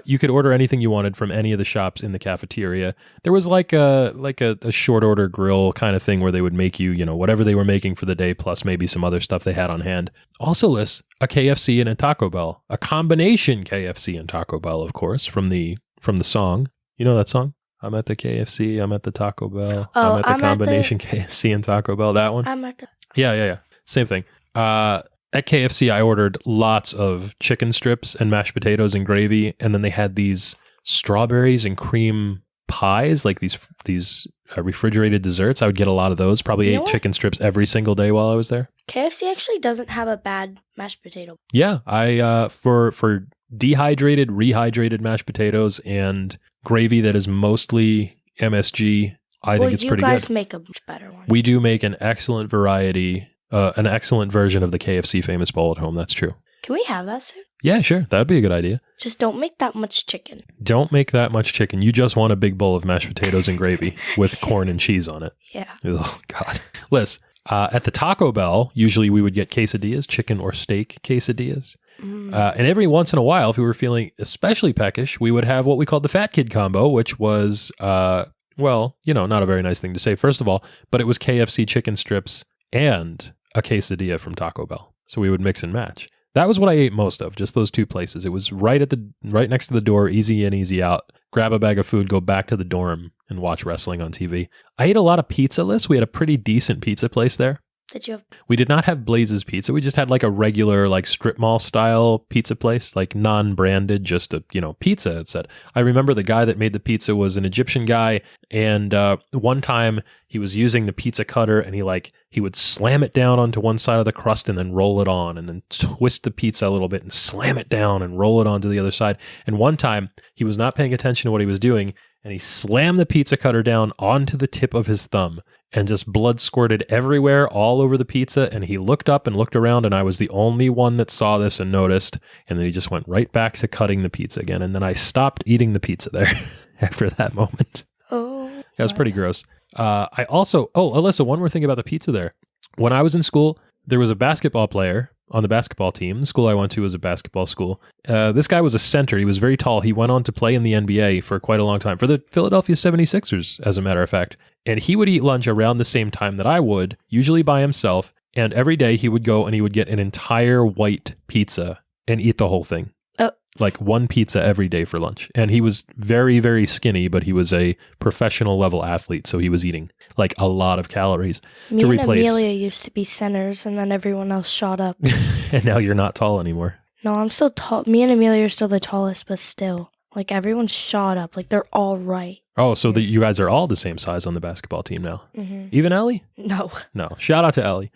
S1: you could order anything you wanted from any of the shops in the cafeteria. There was like a short order grill kind of thing where they would make you, whatever they were making for the day, plus maybe some other stuff they had on hand. Also, Liz, a KFC and a Taco Bell, a combination KFC and Taco Bell, of course, from the song. You know that song? I'm at the KFC. I'm at the Taco Bell. I'm at the combination KFC and Taco Bell. That one.
S2: I'm at the.
S1: Yeah. Same thing. At KFC, I ordered lots of chicken strips and mashed potatoes and gravy, and then they had these strawberries and cream pies, like these refrigerated desserts. I would get a lot of those. Probably ate chicken strips every single day while I was there.
S2: KFC actually doesn't have a bad mashed potato.
S1: Yeah, I for dehydrated, rehydrated mashed potatoes and gravy that is mostly MSG, I think it's pretty good. You guys
S2: make a much better one.
S1: We do make an excellent variety. An excellent version of the KFC famous bowl at home. That's true.
S2: Can we have that soon?
S1: Yeah, sure. That'd be a good idea.
S2: Just don't make that much chicken.
S1: Don't make that much chicken. You just want a big bowl of mashed potatoes and gravy with corn and cheese on it.
S2: Yeah.
S1: Oh, God. Liz, at the Taco Bell, usually we would get quesadillas, chicken or steak quesadillas. And every once in a while, if we were feeling especially peckish, we would have what we called the Fat Kid Combo, which was, not a very nice thing to say, first of all, but it was KFC chicken strips and a quesadilla from Taco Bell. So we would mix and match. That was what I ate most of, just those two places. It was right next to the door, easy in, easy out. Grab a bag of food, go back to the dorm, and watch wrestling on TV. I ate a lot of pizza, Liz. We had a pretty decent pizza place there.
S2: Did you have?
S1: We did not have Blaze's Pizza. We just had like a regular like strip mall style pizza place, like non-branded, just a pizza. It said. I remember the guy that made the pizza was an Egyptian guy, and one time he was using the pizza cutter, and he would slam it down onto one side of the crust and then roll it on, and then twist the pizza a little bit and slam it down and roll it onto the other side. And one time he was not paying attention to what he was doing, and he slammed the pizza cutter down onto the tip of his thumb. And just blood squirted everywhere, all over the pizza. And he looked up and looked around, and I was the only one that saw this and noticed. And then he just went right back to cutting the pizza again. And then I stopped eating the pizza there after that moment.
S2: Oh.
S1: Yeah, it was pretty gross. Alyssa, one more thing about the pizza there. When I was in school, there was a basketball player on the basketball team. The school I went to was a basketball school. This guy was a center. He was very tall. He went on to play in the NBA for quite a long time, for the Philadelphia 76ers, as a matter of fact. And he would eat lunch around the same time that I would, usually by himself. And every day he would go and he would get an entire white pizza and eat the whole thing.
S2: Oh.
S1: Like one pizza every day for lunch. And he was very, very skinny, but he was a professional level athlete. So he was eating like a lot of calories to replace.
S2: Me and Amelia used to be centers, and then everyone else shot up.
S1: And now you're not tall anymore.
S2: No, I'm still tall. Me and Amelia are still the tallest, but still. Like everyone's shot up. Like they're all right.
S1: Oh, so you guys are all the same size on the basketball team now?
S2: Mm-hmm.
S1: Even Ellie?
S2: No.
S1: Shout out to Ellie.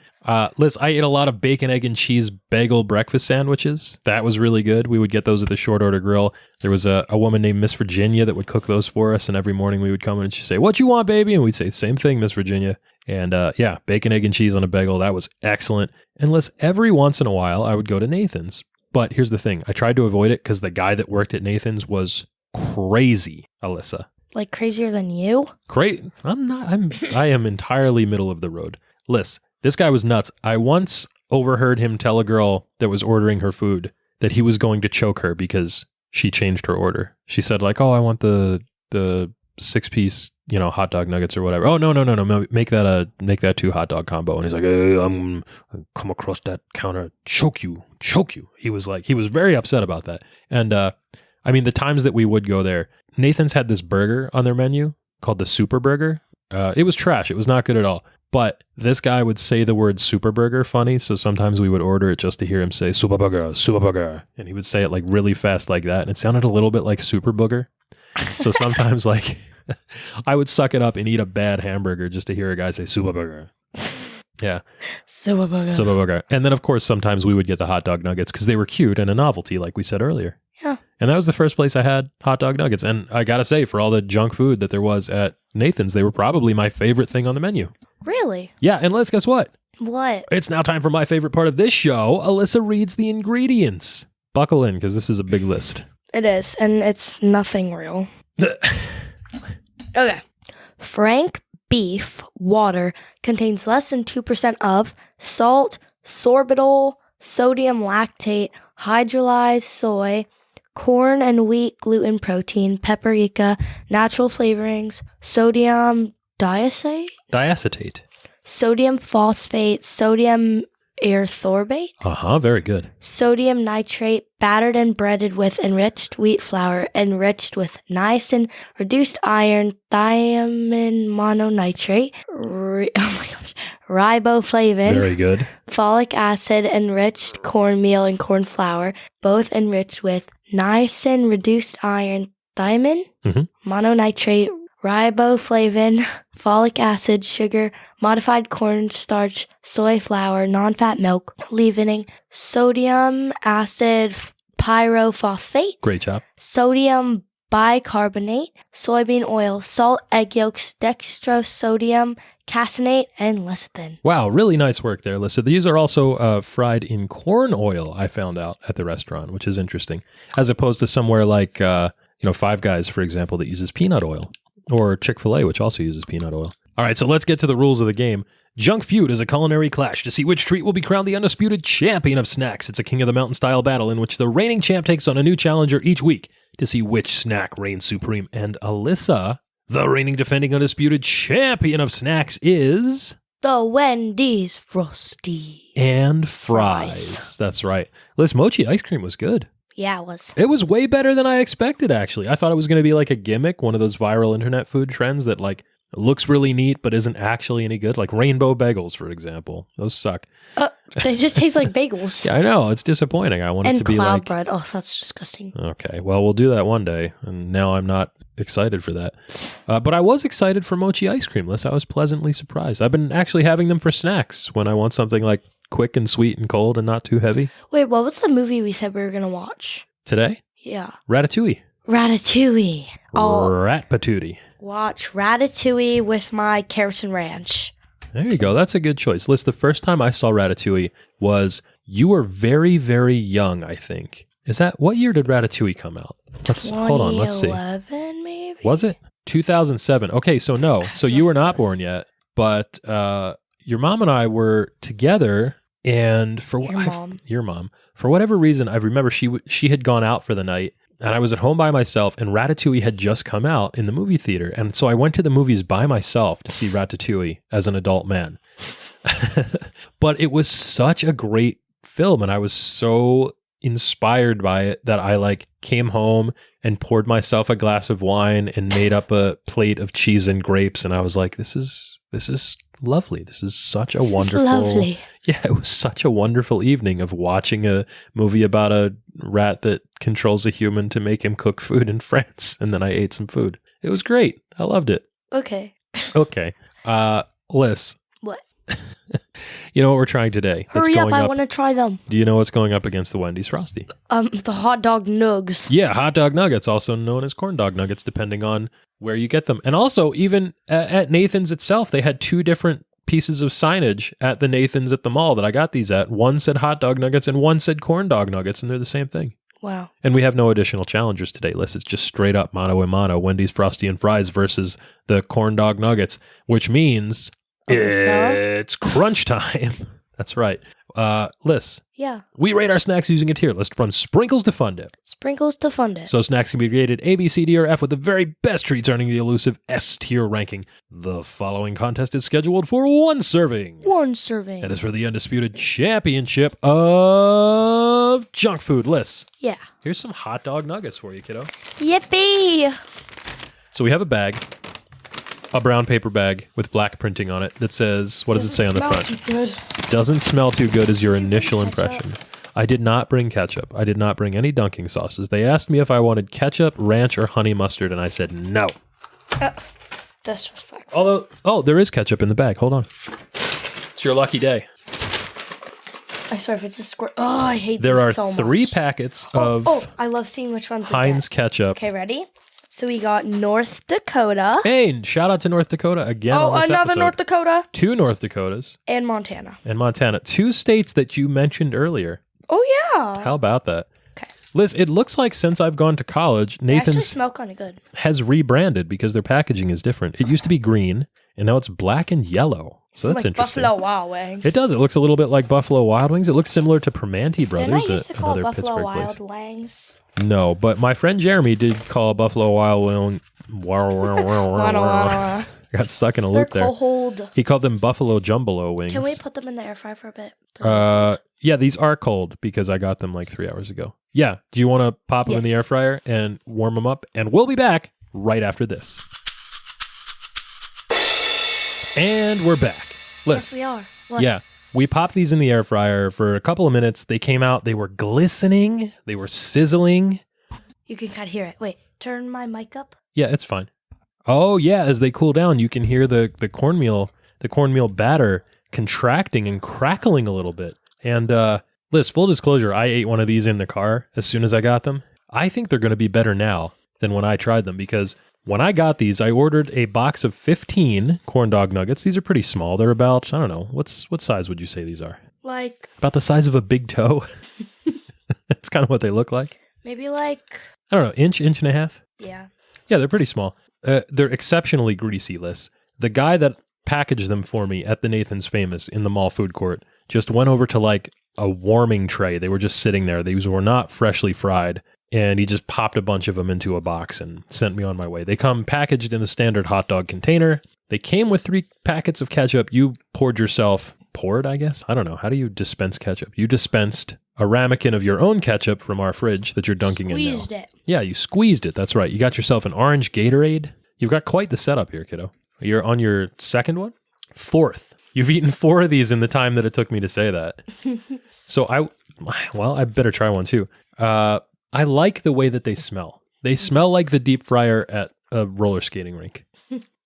S1: Liz, I ate a lot of bacon, egg, and cheese bagel breakfast sandwiches. That was really good. We would get those at the short order grill. There was a woman named Miss Virginia that would cook those for us, and every morning we would come in and she'd say, "What you want, baby?" And we'd say, "Same thing, Miss Virginia." And bacon, egg, and cheese on a bagel. That was excellent. And Liz, every once in a while, I would go to Nathan's. But here's the thing. I tried to avoid it because the guy that worked at Nathan's was crazy, Alyssa.
S2: Like crazier than you?
S1: I am entirely middle of the road. Liz, this guy was nuts. I once overheard him tell a girl that was ordering her food that he was going to choke her because she changed her order. She said like, "Oh, I want the 6-piece, hot dog nuggets or whatever." "Oh, no. Make that 2 hot dog combo." And he's like, "I'm come across that counter, choke you. He was very upset about that. And, the times that we would go there, Nathan's had this burger on their menu called the Super Burger. It was trash. It was not good at all. But this guy would say the word Super Burger funny. So sometimes we would order it just to hear him say Super Burger, Super Burger. And he would say it like really fast like that. And it sounded a little bit like Super Booger. So sometimes like I would suck it up and eat a bad hamburger just to hear a guy say Super Burger. Yeah.
S2: Super Burger.
S1: Super Burger. And then of course sometimes we would get the hot dog nuggets because they were cute and a novelty like we said earlier.
S2: Yeah.
S1: And that was the first place I had hot dog nuggets. And I gotta say, for all the junk food that there was at Nathan's, they were probably my favorite thing on the menu.
S2: Really?
S1: Yeah, and Liz, guess what?
S2: What?
S1: It's now time for my favorite part of this show. Alyssa reads the ingredients. Buckle in, because this is a big list.
S2: It is, and it's nothing real. Okay. Frank beef water contains less than 2% of salt, sorbitol, sodium lactate, hydrolyzed soy, corn and wheat gluten protein, paprika, natural flavorings, sodium
S1: Diacetate.
S2: sodium phosphate, sodium erythorbate,
S1: Very good.
S2: sodium nitrate, battered and breaded with enriched wheat flour, enriched with niacin, reduced iron, thiamine mononitrate, riboflavin,
S1: Very good.
S2: folic acid, enriched cornmeal and corn flour, both enriched with niacin, reduced iron, thiamine, mononitrate, riboflavin, folic acid, sugar, modified cornstarch, soy flour, non-fat milk, leavening, sodium acid pyrophosphate,
S1: Great job.
S2: sodium bicarbonate, soybean oil, salt, egg yolks, dextrosodium caseinate, and lecithin.
S1: Wow, really nice work there, Alyssa. These are also fried in corn oil, I found out at the restaurant, which is interesting, as opposed to somewhere like, Five Guys, for example, that uses peanut oil. Or Chick-fil-A, which also uses peanut oil. All right, so let's get to the rules of the game. Junk Feud is a culinary clash to see which treat will be crowned the undisputed champion of snacks. It's a King of the Mountain style battle in which the reigning champ takes on a new challenger each week to see which snack reigns supreme. And Alyssa, the reigning defending undisputed champion of snacks, is...
S2: The Wendy's Frosty.
S1: And fries. That's right. Liz, mochi ice cream was good.
S2: Yeah, it was.
S1: It was way better than I expected, actually. I thought it was going to be like a gimmick, one of those viral internet food trends that like looks really neat but isn't actually any good. Like rainbow bagels, for example. Those suck.
S2: They just taste like bagels.
S1: Yeah, I know. It's disappointing. I want it to be like...
S2: And cloud bread. Oh, that's disgusting.
S1: Okay, well, we'll do that one day. And now I'm not excited for that. But I was excited for mochi ice cream, Liz. I was pleasantly surprised. I've been actually having them for snacks when I want something like quick and sweet and cold and not too heavy.
S2: Wait, what was the movie we said we were going to watch?
S1: Today?
S2: Yeah.
S1: Ratatouille.
S2: Ratatouille.
S1: Rat-patootie.
S2: Watch Ratatouille with my carrots and ranch.
S1: There you go. That's a good choice. Liz, the first time I saw Ratatouille was, you were very, very young, I think. What year did Ratatouille come out? Hold on, let's see.
S2: 2011, maybe?
S1: Was it? 2007. Okay, so no. So you were not born yet, but your mom and I were together, and your mom. For whatever reason, I remember she had gone out for the night, and I was at home by myself, and Ratatouille had just come out in the movie theater. And so I went to the movies by myself to see Ratatouille as an adult man. But it was such a great film, and I was so inspired by it that I came home and poured myself a glass of wine and made up a plate of cheese and grapes, and I was like, this is lovely. This is such a wonderful...
S2: lovely.
S1: Yeah, it was such a wonderful evening of watching a movie about a rat that controls a human to make him cook food in France, and then I ate some food. It was great. I loved it.
S2: Okay.
S1: Okay. Liz.
S2: What?
S1: You know what we're trying today?
S2: Hurry up, I want to try them.
S1: Do you know what's going up against the Wendy's Frosty?
S2: The hot dog nugs.
S1: Yeah, hot dog nuggets, also known as corn dog nuggets, depending on where you get them. And also, even at Nathan's itself, they had two different pieces of signage at the Nathan's at the mall that I got these at. One said hot dog nuggets and one said corn dog nuggets, and they're the same thing.
S2: Wow. And
S1: we have no additional challengers today, Liz. It's just straight up mano a mano, Wendy's Frosty and Fries versus the corn dog nuggets, which means it's crunch time. That's right. Liz.
S2: Yeah.
S1: We rate our snacks using a tier list from sprinkles to fun dip.
S2: Sprinkles to fun dip.
S1: So snacks can be rated A, B, C, D, or F, with the very best treats earning the elusive S tier ranking. The following contest is scheduled for one serving.
S2: One serving.
S1: And is for the undisputed championship of junk food. Liz.
S2: Yeah.
S1: Here's some hot dog nuggets for you, kiddo.
S2: Yippee!
S1: So we have a bag. A brown paper bag with black printing on it that says, what does it say on the front?
S2: Too good.
S1: Doesn't smell too good is your initial impression. I did not bring ketchup. I did not bring any dunking sauces. They asked me if I wanted ketchup, ranch, or honey mustard, and I said no.
S2: Disrespectful.
S1: Although, there is ketchup in the bag. Hold on. It's your lucky day.
S2: I swear if it's a squirt. Oh, I hate
S1: there
S2: these
S1: are
S2: so much.
S1: 3 packets of
S2: I love seeing which ones
S1: Heinz ketchup.
S2: Okay, ready? So we got North Dakota.
S1: Hey, and shout out to North Dakota again.
S2: Oh,
S1: on this
S2: another
S1: episode.
S2: North Dakota.
S1: 2 North Dakotas.
S2: And Montana.
S1: 2 states that you mentioned earlier.
S2: Oh, yeah.
S1: How about that?
S2: Okay.
S1: Liz, it looks like since I've gone to college,
S2: They actually
S1: Nathan's
S2: smell kind of good.
S1: has rebranded because their packaging is different. It used to be green, and now it's black and yellow. So that's
S2: like
S1: interesting.
S2: Buffalo Wild Wings.
S1: It does. It looks a little bit like Buffalo Wild Wings. It looks similar to Primanti Brothers.
S2: Didn't I used to call it
S1: another
S2: Buffalo
S1: Pittsburgh
S2: Wild
S1: place.
S2: Wings?
S1: No, but my friend Jeremy did call Buffalo Wild Wing. I got stuck in a loop there.
S2: Cold.
S1: He called them Buffalo Jumbalo wings.
S2: Can we put them in the air fryer for a bit?
S1: Yeah, these are cold because I got them like 3 hours ago. Yeah, do you want to pop them in the air fryer and warm them up? And we'll be back right after this. And we're back.
S2: Yes, we are. What?
S1: Yeah, we popped these in the air fryer for a couple of minutes. They came out. They were glistening. They were sizzling.
S2: You can kind of hear it. Wait, turn my mic up.
S1: Yeah, it's fine. Oh, yeah, as they cool down, you can hear the cornmeal batter contracting and crackling a little bit. And Liz, full disclosure, I ate one of these in the car as soon as I got them. I think they're going to be better now than when I tried them because when I got these, I ordered a box of 15 corn dog nuggets. These are pretty small. They're about, I don't know, what size would you say these are?
S2: Like
S1: about the size of a big toe. That's kind of what they look like.
S2: Maybe like,
S1: I don't know, inch and a half.
S2: Yeah.
S1: Yeah, they're pretty small. They're exceptionally greasy, Liz. The guy that packaged them for me at the Nathan's Famous in the mall food court just went over to like a warming tray. They were just sitting there. These were not freshly fried. And he just popped a bunch of them into a box and sent me on my way. They come packaged in the standard hot dog container. They came with 3 packets of ketchup. You poured, I guess? I don't know. How do you dispense ketchup? You dispensed a ramekin of your own ketchup from our fridge that you're dunking in now.
S2: Squeezed it.
S1: Yeah, you squeezed it. That's right. You got yourself an orange Gatorade. You've got quite the setup here, kiddo. You're on your second one? 4th. You've eaten 4 of these in the time that it took me to say that. So I better try one too. I like the way that they smell. They smell like the deep fryer at a roller skating rink.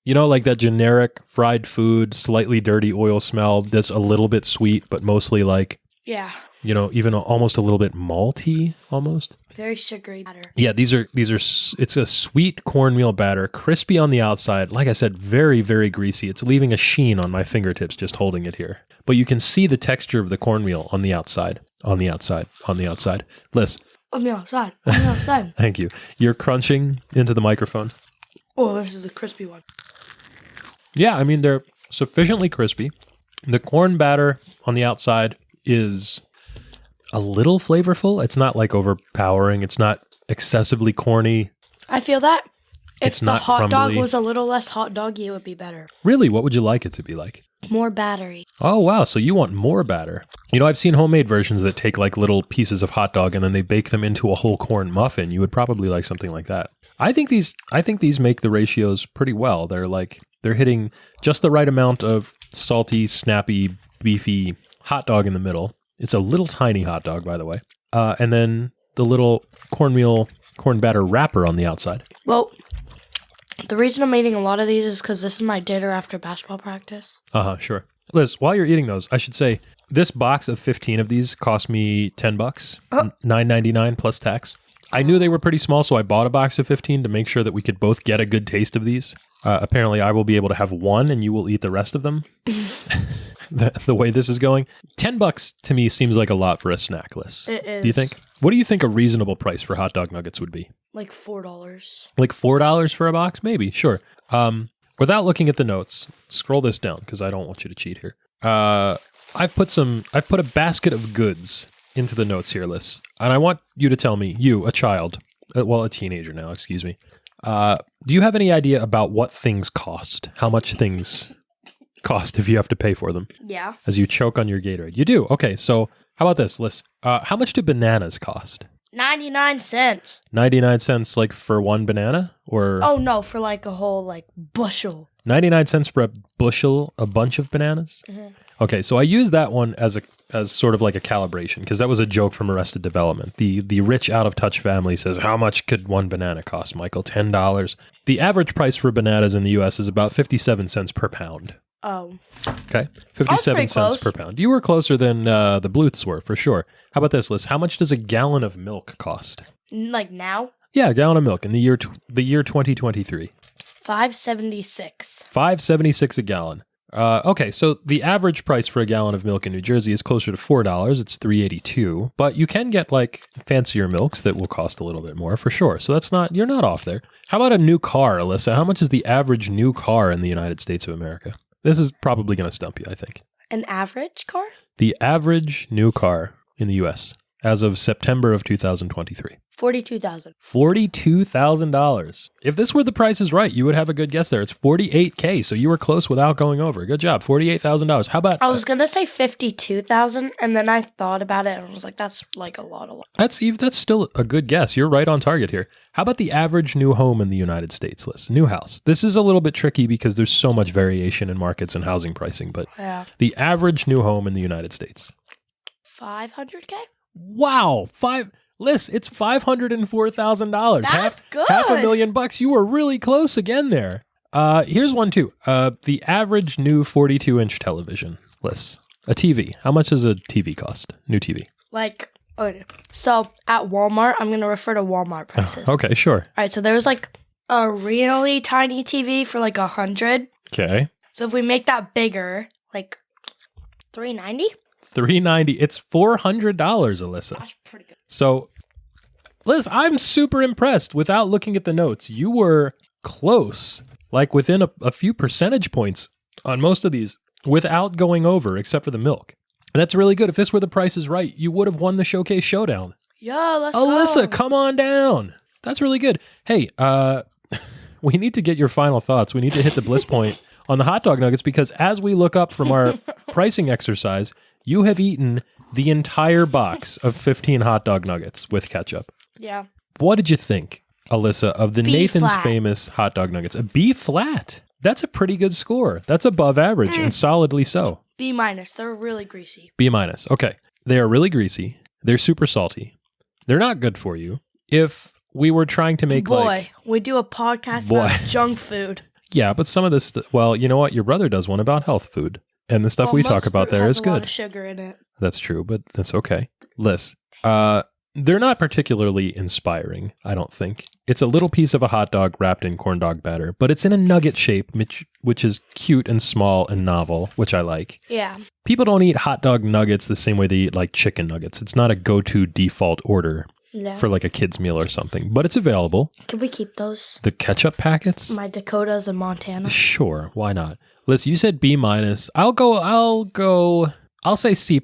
S1: You know, like that generic fried food, slightly dirty oil smell that's a little bit sweet, but mostly like,
S2: Yeah.
S1: you know, even almost a little bit malty almost.
S2: Very sugary batter.
S1: Yeah, these are, it's a sweet cornmeal batter, crispy on the outside. Like I said, very, very greasy. It's leaving a sheen on my fingertips just holding it here. But you can see the texture of the cornmeal on the outside, on the outside, on the outside. Liz.
S2: On the outside. On the outside.
S1: Thank you. You're crunching into the microphone.
S2: Oh, this is the crispy one.
S1: Yeah, I mean, they're sufficiently crispy. The corn batter on the outside is a little flavorful. It's not like overpowering. It's not excessively corny.
S2: I feel that.
S1: It's
S2: If
S1: not
S2: the hot
S1: crumbly.
S2: dog was a little less hot doggy, it would be better.
S1: Really? What would you like it to be like?
S2: More battery.
S1: Oh, wow. So you want more batter. You know, I've seen homemade versions that take like little pieces of hot dog and then they bake them into a whole corn muffin. You would probably like something like that. I think these make the ratios pretty well. They're hitting just the right amount of salty, snappy, beefy hot dog in the middle. It's a little tiny hot dog, by the way. And then the little corn batter wrapper on the outside.
S2: Well, the reason I'm eating a lot of these is because this is my dinner after basketball practice.
S1: Sure. Liz, while you're eating those, I should say this box of 15 of these cost me $10, $9.99 plus tax. I knew they were pretty small, so I bought a box of 15 to make sure that we could both get a good taste of these. Apparently, I will be able to have one, and you will eat the rest of them. The way this is going, $10 to me seems like a lot for a snack list.
S2: It is.
S1: Do you think? What do you think a reasonable price for hot dog nuggets would be?
S2: Like $4.
S1: Like $4 for a box? Maybe, sure. Without looking at the notes, scroll this down because I don't want you to cheat here. I've put a basket of goods into the notes here, Liz, and I want you to tell me, you, a child, a teenager now, excuse me. Do you have any idea about what things cost? How much things cost if you have to pay for them?
S2: Yeah.
S1: As you choke on your Gatorade. You do? Okay, so how about this, Liz? How much do bananas cost?
S2: 99 cents.
S1: 99 cents like for one banana? Or
S2: Oh, no, for like a whole like bushel.
S1: 99 cents for a bushel, a bunch of bananas?
S2: Mm-hmm.
S1: Okay, so I use that one as sort of like a calibration because that was a joke from Arrested Development. The rich out of touch family says, how much could one banana cost, Michael? $10. The average price for bananas in the US is about 57 cents per pound.
S2: Oh.
S1: Okay, 57 cents per pound. You were closer than the Bluths were, for sure. How about this, Liz? How much does a gallon of milk cost?
S2: Like now?
S1: Yeah, a gallon of milk in the year 2023.
S2: $5.76.
S1: $5.76 a gallon. Okay, so the average price for a gallon of milk in New Jersey is closer to $4. It's $3.82, but you can get like fancier milks that will cost a little bit more for sure. So you're not off there. How about a new car, Alyssa? How much is the average new car in the United States of America? This is probably going to stump you, I think.
S2: An average car?
S1: The average new car in the U.S. as of September of 2023.
S2: $42,000.
S1: $42,000. If this were The Price is Right, you would have a good guess there. It's $48K, so you were close without going over. Good job. $48,000. How about...
S2: I was going to say $52,000, and then I thought about it, and I was like, that's like a lot.
S1: That's still a good guess. You're right on target here. How about the average new home in the United States, Liz? New house. This is a little bit tricky because there's so much variation in markets and housing pricing, but the average new home in the United States.
S2: $500K?
S1: Wow. Liz, it's $504,000.
S2: That's good.
S1: $500,000. You were really close again there. Here's one too. The average new 42-inch television, Liz. A TV. How much does a TV cost? New TV.
S2: Okay. So at Walmart, I'm going to refer to Walmart prices.
S1: Okay, sure.
S2: All right. So there was like a really tiny TV for like $100.
S1: Okay.
S2: So if we make that bigger, like $390.
S1: $390. It's $400, Alyssa.
S2: That's pretty good.
S1: So, Liz, I'm super impressed. Without looking at the notes, you were close, like within a few percentage points on most of these, without going over, except for the milk. And that's really good. If this were The Price is Right, you would have won the Showcase Showdown.
S2: Yeah, let's
S1: Alyssa,
S2: go.
S1: come on down. That's really good. Hey, we need to get your final thoughts. We need to hit the bliss point on the hot dog nuggets because as we look up from our pricing exercise, you have eaten the entire box of 15 hot dog nuggets with ketchup.
S2: Yeah.
S1: What did you think, Alyssa, of the
S2: B
S1: Nathan's
S2: flat.
S1: famous hot dog nuggets? A B flat. That's a pretty good score. That's above average and solidly so.
S2: B-. They're really greasy.
S1: B-. Okay. They are really greasy. They're super salty. They're not good for you. If we were trying to make
S2: we do a podcast about junk food.
S1: Yeah, but some of this, well, you know what? Your brother does one about health food. And the stuff we talk about there is good.
S2: A lot of sugar in it.
S1: That's true, but that's okay. Liz, they're not particularly inspiring, I don't think. It's a little piece of a hot dog wrapped in corn dog batter, but it's in a nugget shape, which is cute and small and novel, which I like.
S2: Yeah.
S1: People don't eat hot dog nuggets the same way they eat like chicken nuggets. It's not a go-to default order for like a kid's meal or something, but it's available.
S2: Can we keep those?
S1: The ketchup packets?
S2: My Dakotas in Montana.
S1: Sure, why not? Liz, you said B-. I'll say C+.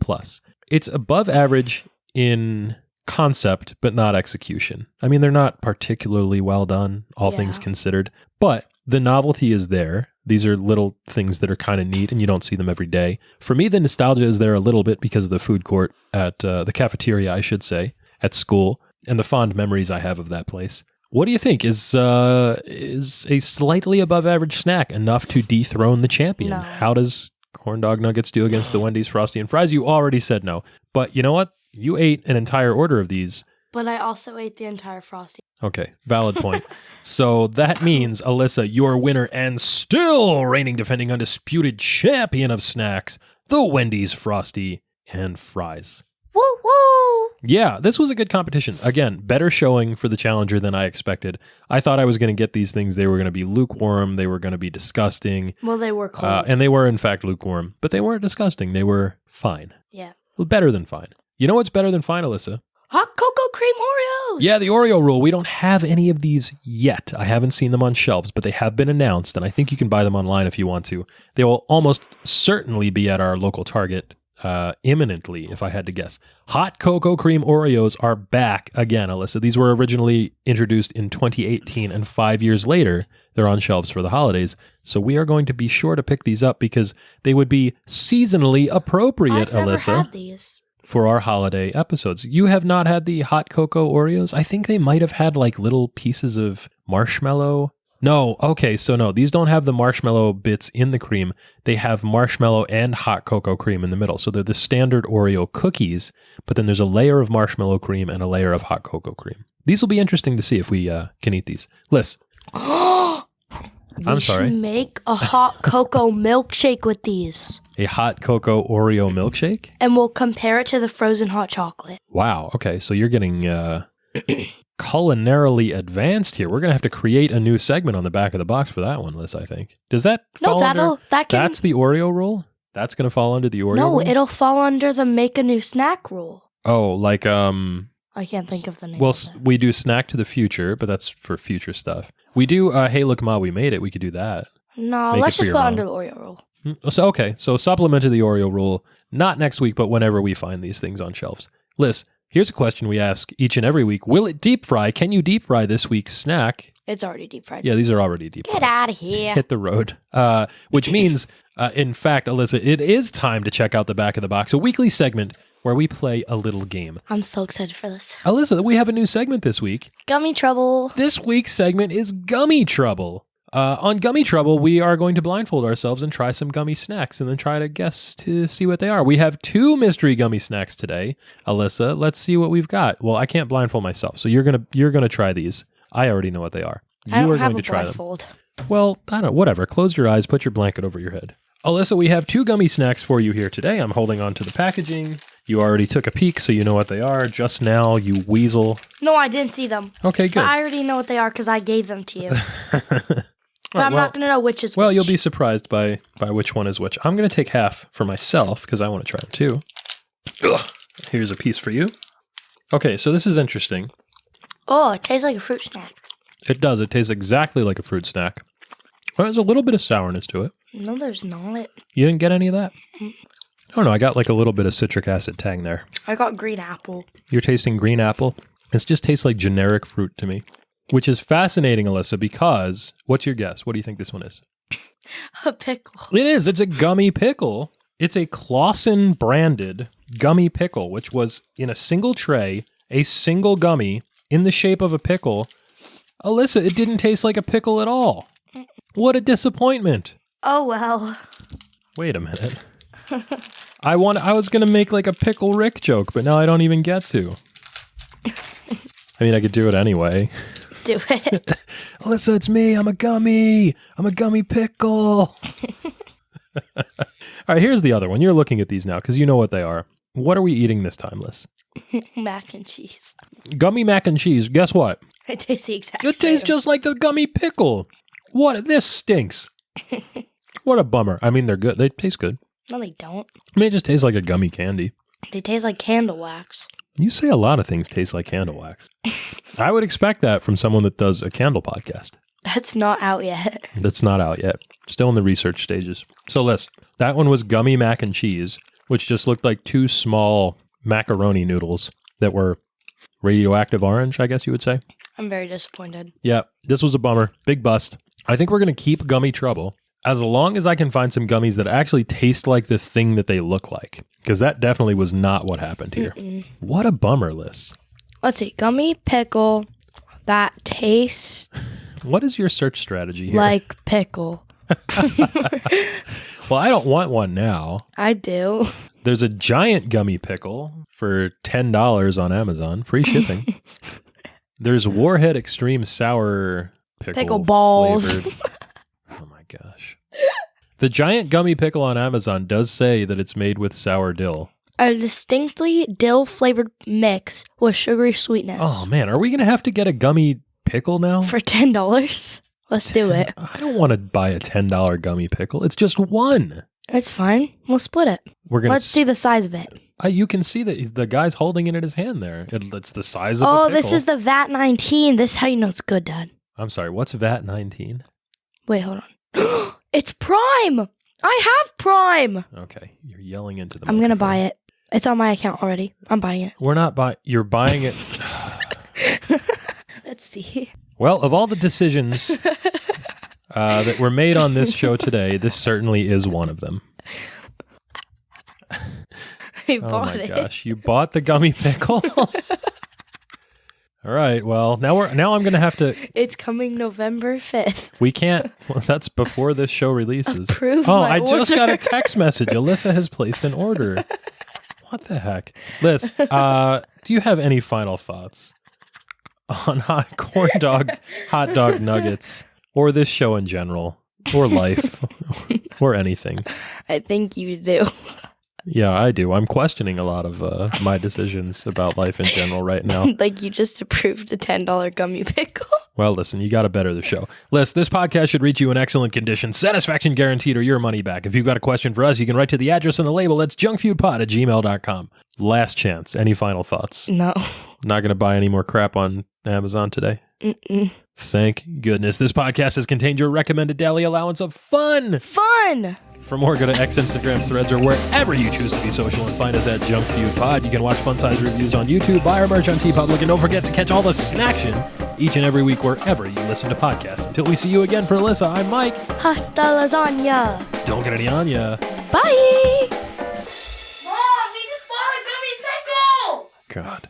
S1: It's above average in concept, but not execution. I mean, they're not particularly well done, all things considered, but the novelty is there. These are little things that are kind of neat and you don't see them every day. For me, the nostalgia is there a little bit because of the food court at the cafeteria, I should say, at school, and the fond memories I have of that place. What do you think? Is a slightly above average snack enough to dethrone the champion?
S2: No.
S1: How does corn dog nuggets do against the Wendy's Frosty and Fries? You already said no. But you know what? You ate an entire order of these.
S2: But I also ate the entire Frosty.
S1: Okay, valid point. So that means, Alyssa, your winner and still reigning defending undisputed champion of snacks, the Wendy's Frosty and Fries.
S2: Woo woo!
S1: Yeah, this was a good competition. Again, better showing for the challenger than I expected. I thought I was going to get these things. They were going to be lukewarm. They were going to be disgusting.
S2: Well, they were cold.
S1: And they were, in fact, lukewarm. But they weren't disgusting. They were fine.
S2: Yeah.
S1: Well, better than fine. You know what's better than fine, Alyssa?
S2: Hot cocoa cream Oreos!
S1: Yeah, the Oreo rule. We don't have any of these yet. I haven't seen them on shelves, but they have been announced, and I think you can buy them online if you want to. They will almost certainly be at our local Target imminently, if I had to guess. Hot cocoa cream Oreos are back again, Alyssa. These were originally introduced in 2018, and 5 years later, they're on shelves for the holidays. So we are going to be sure to pick these up because they would be seasonally appropriate,
S2: I've never
S1: Alyssa.
S2: had these.
S1: For our holiday episodes. You have not had the hot cocoa Oreos? I think they might have had like little pieces of marshmallow. No, okay, so no, these don't have the marshmallow bits in the cream. They have marshmallow and hot cocoa cream in the middle. So they're the standard Oreo cookies, but then there's a layer of marshmallow cream and a layer of hot cocoa cream. These will be interesting to see if we can eat these. Liz. I'm sorry.
S2: We should make a hot cocoa milkshake with these.
S1: A hot cocoa Oreo milkshake?
S2: And we'll compare it to the frozen hot chocolate.
S1: Wow. Okay. So you're getting culinarily advanced here. We're going to have to create a new segment on the back of the box for that one, Liz, I think. Does that fall under... That's the Oreo rule? That's going to fall under the Oreo rule?
S2: No, it'll fall under the make a new snack rule.
S1: Oh, like...
S2: I can't think of the name.
S1: Well, we do Snack to the Future, but that's for future stuff. We do, hey, look, Ma, we made it. We could do that.
S2: No, let's just put under the Oreo rule.
S1: So supplement to the Oreo rule, not next week, but whenever we find these things on shelves. Liz, here's a question we ask each and every week. Will it deep fry? Can you deep fry this week's snack?
S2: It's already deep fried.
S1: Yeah, these are already deep fried.
S2: Get out of here.
S1: Hit the road. Which means, in fact, Alyssa, it is time to check out the back of the box, a weekly segment where we play a little game.
S2: I'm so excited for this.
S1: Alyssa, we have a new segment this week.
S2: Gummy Trouble.
S1: This week's segment is Gummy Trouble. On Gummy Trouble, we are going to blindfold ourselves and try some gummy snacks and then try to guess to see what they are. We have 2 mystery gummy snacks today. Alyssa, let's see what we've got. Well, I can't blindfold myself, so you're gonna try these. I already know what they are.
S2: I don't
S1: are
S2: have
S1: going
S2: a
S1: to try
S2: blindfold.
S1: them. Well, I don't. Whatever. Close your eyes. Put your blanket over your head. Alyssa, we have 2 gummy snacks for you here today. I'm holding on to the packaging. You already took a peek, so you know what they are. Just now, you weasel.
S2: No, I didn't see them.
S1: Okay, good.
S2: But I already know what they are because I gave them to you. But I'm not going to know which is which.
S1: Well, you'll be surprised by which one is which. I'm going to take half for myself because I want to try them too. Ugh. Here's a piece for you. Okay, so this is interesting.
S2: Oh, it tastes like a fruit snack.
S1: It does. It tastes exactly like a fruit snack. Well, there's a little bit of sourness to it.
S2: No, there's not.
S1: You didn't get any of that? Oh, no, I got like a little bit of citric acid tang there.
S2: I got green apple.
S1: You're tasting green apple? This just tastes like generic fruit to me. Which is fascinating, Alyssa, because, what's your guess? What do you think this one is?
S2: A pickle.
S1: It is. It's a gummy pickle. It's a Clausen branded gummy pickle, which was in a single tray, a single gummy in the shape of a pickle. Alyssa, it didn't taste like a pickle at all. What a disappointment.
S2: Oh, well.
S1: Wait a minute. I was going to make like a Pickle Rick joke, but now I don't even get to. I mean, I could do it anyway.
S2: Do it.
S1: Alyssa, it's me. I'm a gummy. I'm a gummy pickle. All right, here's the other one. You're looking at these now because you know what they are. What are we eating this time, Liz?
S2: Mac and cheese.
S1: Gummy mac and cheese. Guess what?
S2: It tastes the exact same.
S1: It tastes just like the gummy pickle. What? This stinks. What a bummer. I mean, they're good. They taste good.
S2: No, they don't.
S1: I mean, it just tastes like a gummy candy.
S2: They taste like candle wax.
S1: You say a lot of things taste like candle wax. I would expect that from someone that does a candle podcast.
S2: That's not out yet.
S1: That's not out yet. Still in the research stages. So, Liz, that one was gummy mac and cheese, which just looked like 2 small macaroni noodles that were radioactive orange, I guess you would say.
S2: I'm very disappointed.
S1: Yeah, this was a bummer. Big bust. I think we're going to keep Gummy Trouble as long as I can find some gummies that actually taste like the thing that they look like. Because that definitely was not what happened here. What a bummer, Liz.
S2: Let's see. Gummy pickle that tastes...
S1: What is your search strategy here?
S2: Like pickle.
S1: Well, I don't want one now.
S2: I do.
S1: There's a giant gummy pickle for $10 on Amazon. Free shipping. There's Warhead Extreme Sour pickle
S2: balls.
S1: Flavored. Oh my gosh. The giant gummy pickle on Amazon does say that it's made with sour dill.
S2: A distinctly dill-flavored mix with sugary sweetness.
S1: Oh man, are we going to have to get a gummy pickle now?
S2: For $10? Let's do it.
S1: I don't want to buy a $10 gummy pickle. It's just one.
S2: It's fine. We'll split it. Let's see the size of it.
S1: You can see that the guy's holding it in his hand there. It's the size of a pickle.
S2: Oh, this is the VAT 19. This is how you know it's good, Dad.
S1: I'm sorry, what's VAT 19?
S2: Wait, hold on. It's Prime! I have Prime!
S1: Okay, you're yelling into the
S2: I'm going to buy it. It's on my account already. I'm buying it.
S1: We're not buying... You're buying it...
S2: Let's see.
S1: Well, of all the decisions that were made on this show today, this certainly is one of them.
S2: I bought it.
S1: Oh my gosh, you bought the gummy pickle? All right, well, now I'm going to have to...
S2: It's coming November 5th.
S1: We can't... Well, that's before this show releases.
S2: I
S1: just got a text message. Alyssa has placed an order. What the heck? Liz, do you have any final thoughts on hot dog nuggets, or this show in general, or life, or anything?
S2: I think you do.
S1: Yeah, I do. I'm questioning a lot of my decisions about life in general right now.
S2: Like you just approved a $10 gummy pickle.
S1: Well, listen, you got to better the show. Liz, this podcast should reach you in excellent condition, satisfaction guaranteed, or your money back. If you've got a question for us, you can write to the address on the label. That's junkfeudpod@gmail.com. Last chance. Any final thoughts?
S2: No.
S1: Not going to buy any more crap on Amazon today?
S2: Mm-mm.
S1: Thank goodness. This podcast has contained your recommended daily allowance of fun.
S2: Fun!
S1: For more, go to X, Instagram, Threads, or wherever you choose to be social and find us at Junk Feud Pod. You can watch fun-size reviews on YouTube, buy our merch on TeePublic, and don't forget to catch all the snacktion each and every week wherever you listen to podcasts. Until we see you again, for Alyssa, I'm Mike.
S2: Hasta lasagna.
S1: Don't get any on ya.
S2: Bye! Mom, we just bought a gummy pickle!
S1: God.